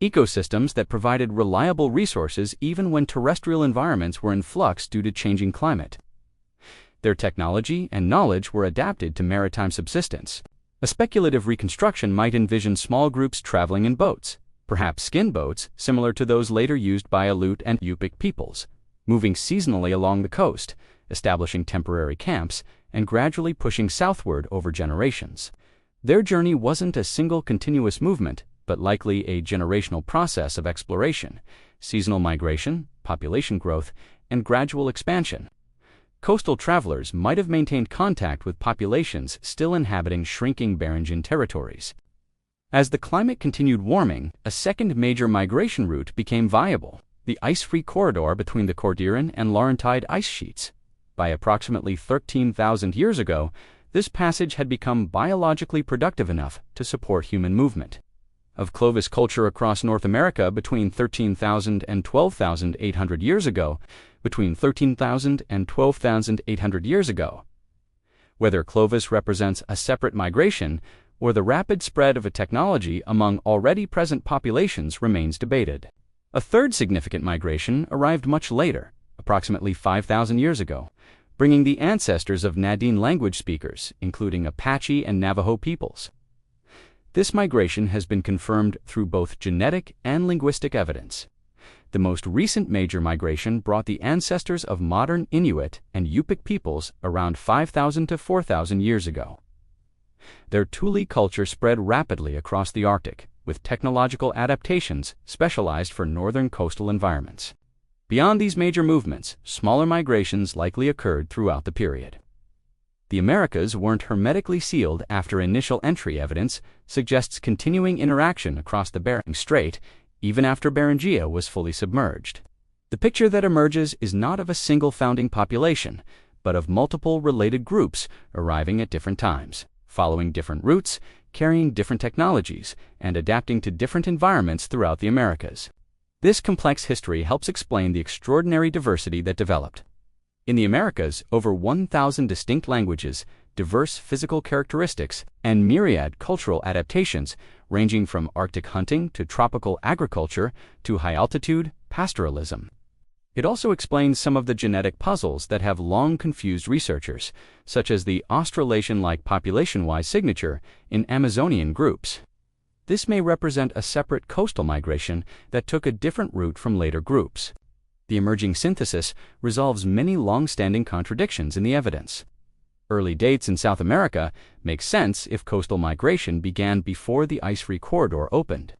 Speaker 1: ecosystems that provided reliable resources even when terrestrial environments were in flux due to changing climate. Their technology and knowledge were adapted to maritime subsistence. A speculative reconstruction might envision small groups traveling in boats, perhaps skin boats similar to those later used by Aleut and Yupik peoples, moving seasonally along the coast, establishing temporary camps, and gradually pushing southward over generations. Their journey wasn't a single continuous movement, but likely a generational process of exploration, seasonal migration, population growth, and gradual expansion. Coastal travelers might have maintained contact with populations still inhabiting shrinking Beringian territories. As the climate continued warming, a second major migration route became viable, the ice-free corridor between the Cordilleran and Laurentide ice sheets. By approximately 13,000 years ago, this passage had become biologically productive enough to support human movement. Of Clovis culture across North America between 13,000 and 12,800 years ago, between 13,000 and 12,800 years ago. Whether Clovis represents a separate migration or the rapid spread of a technology among already present populations remains debated. A third significant migration arrived much later, approximately 5,000 years ago, bringing the ancestors of Nadine language speakers, including Apache and Navajo peoples. This migration has been confirmed through both genetic and linguistic evidence. The most recent major migration brought the ancestors of modern Inuit and Yupik peoples around 5,000 to 4,000 years ago. Their Thule culture spread rapidly across the Arctic, with technological adaptations specialized for northern coastal environments. Beyond these major movements, smaller migrations likely occurred throughout the period. The Americas weren't hermetically sealed after initial entry. Evidence suggests continuing interaction across the Bering Strait, even after Beringia was fully submerged. The picture that emerges is not of a single founding population, but of multiple related groups arriving at different times, following different routes, carrying different technologies, and adapting to different environments throughout the Americas. This complex history helps explain the extraordinary diversity that developed. In the Americas, over 1,000 distinct languages, diverse physical characteristics, and myriad cultural adaptations ranging from Arctic hunting to tropical agriculture to high-altitude pastoralism. It also explains some of the genetic puzzles that have long confused researchers, such as the Australasian-like population-wise signature in Amazonian groups. This may represent a separate coastal migration that took a different route from later groups. The emerging synthesis resolves many long-standing contradictions in the evidence. Early dates in South America make sense if coastal migration began before the ice-free corridor opened.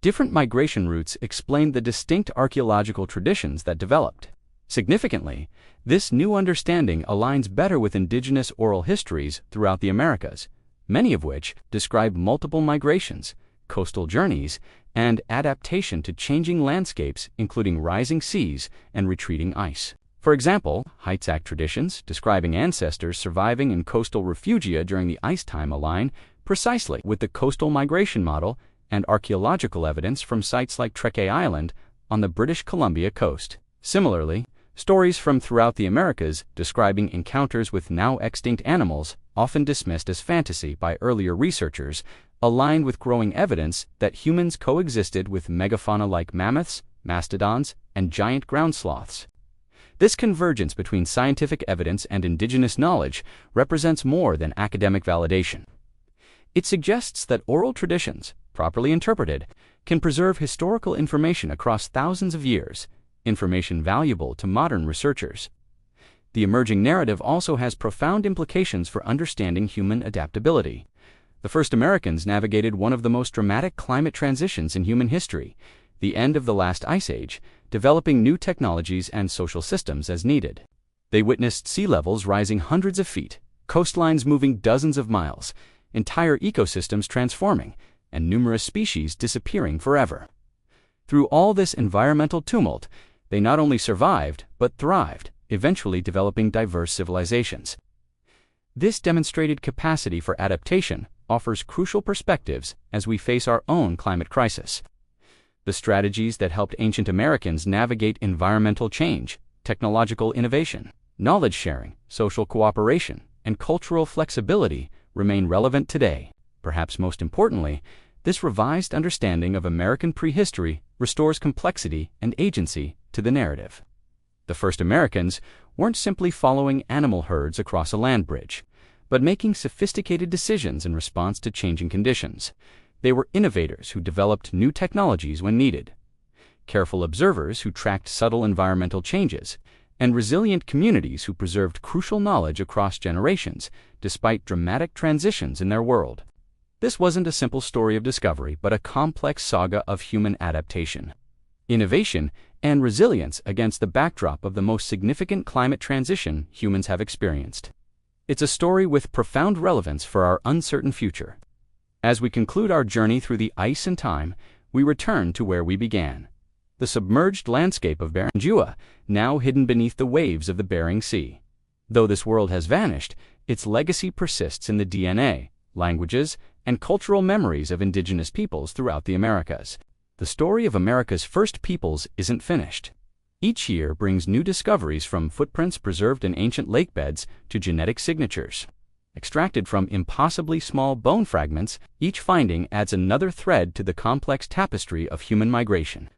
Speaker 1: Different migration routes explain the distinct archaeological traditions that developed. Significantly, this new understanding aligns better with indigenous oral histories throughout the Americas, many of which describe multiple migrations, coastal journeys, and adaptation to changing landscapes, including rising seas and retreating ice. For example, Heights-Act traditions describing ancestors surviving in coastal refugia during the ice time align precisely with the coastal migration model and archaeological evidence from sites like Trekkie Island on the British Columbia coast. Similarly, stories from throughout the Americas describing encounters with now extinct animals, often dismissed as fantasy by earlier researchers, align with growing evidence that humans coexisted with megafauna like mammoths, mastodons, and giant ground sloths. This convergence between scientific evidence and indigenous knowledge represents more than academic validation. It suggests that oral traditions, properly interpreted, can preserve historical information across thousands of years, information valuable to modern researchers. The emerging narrative also has profound implications for understanding human adaptability. The first Americans navigated one of the most dramatic climate transitions in human history, the end of the last ice age, developing new technologies and social systems as needed. They witnessed sea levels rising hundreds of feet, coastlines moving dozens of miles, entire ecosystems transforming, and numerous species disappearing forever. Through all this environmental tumult, they not only survived, but thrived, eventually developing diverse civilizations. This demonstrated capacity for adaptation offers crucial perspectives as we face our own climate crisis. The strategies that helped ancient Americans navigate environmental change, technological innovation, knowledge sharing, social cooperation, and cultural flexibility remain relevant today. Perhaps most importantly, this revised understanding of American prehistory restores complexity and agency to the narrative. The first Americans weren't simply following animal herds across a land bridge, but making sophisticated decisions in response to changing conditions. They were innovators who developed new technologies when needed, careful observers who tracked subtle environmental changes, and resilient communities who preserved crucial knowledge across generations, despite dramatic transitions in their world. This wasn't a simple story of discovery, but a complex saga of human adaptation, innovation, and resilience against the backdrop of the most significant climate transition humans have experienced. It's a story with profound relevance for our uncertain future. As we conclude our journey through the ice and time, we return to where we began, the submerged landscape of Beringia, now hidden beneath the waves of the Bering Sea. Though this world has vanished, its legacy persists in the DNA, languages, and cultural memories of indigenous peoples throughout the Americas. The story of America's first peoples isn't finished. Each year brings new discoveries, from footprints preserved in ancient lakebeds to genetic signatures extracted from impossibly small bone fragments. Each finding adds another thread to the complex tapestry of human migration.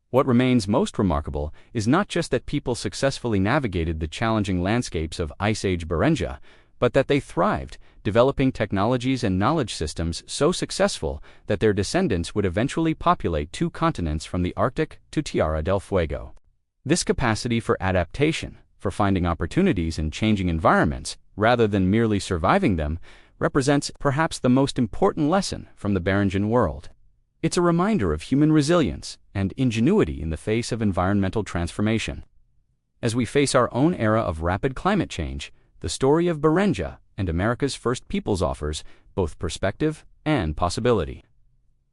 Speaker 1: What remains most remarkable is not just that people successfully navigated the challenging landscapes of Ice Age Beringia, but that they thrived, developing technologies and knowledge systems so successful that their descendants would eventually populate 2 continents from the Arctic to Tierra del Fuego. This capacity for adaptation, for finding opportunities in changing environments, rather than merely surviving them, represents perhaps the most important lesson from the Beringian world. It's a reminder of human resilience and ingenuity in the face of environmental transformation. As we face our own era of rapid climate change, the story of Beringia and America's first peoples offers both perspective and possibility.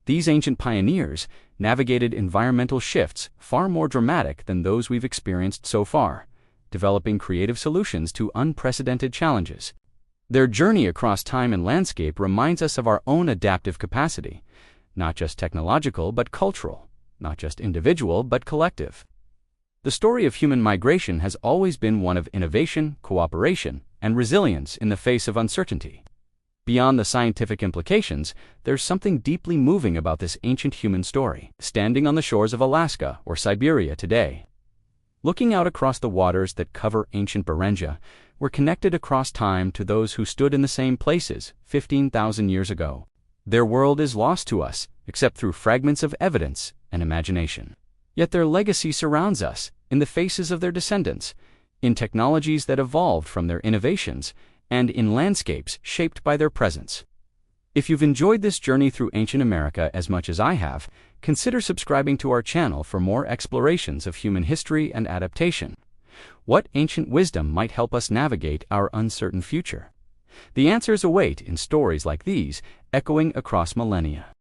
Speaker 1: These ancient pioneers navigated environmental shifts far more dramatic than those we've experienced so far, developing creative solutions to unprecedented challenges. Their journey across time and landscape reminds us of our own adaptive capacity, not just technological but cultural, not just individual but collective. The story of human migration has always been one of innovation, cooperation, and resilience in the face of uncertainty. Beyond the scientific implications, there's something deeply moving about this ancient human story. Standing on the shores of Alaska or Siberia today, looking out across the waters that cover ancient Beringia, we're connected across time to those who stood in the same places 15,000 years ago. Their world is lost to us, except through fragments of evidence and imagination. Yet their legacy surrounds us, in the faces of their descendants, in technologies that evolved from their innovations, and in landscapes shaped by their presence. If you've enjoyed this journey through ancient America as much as I have, consider subscribing to our channel for more explorations of human history and adaptation. What ancient wisdom might help us navigate our uncertain future? The answers await in stories like these, echoing across millennia.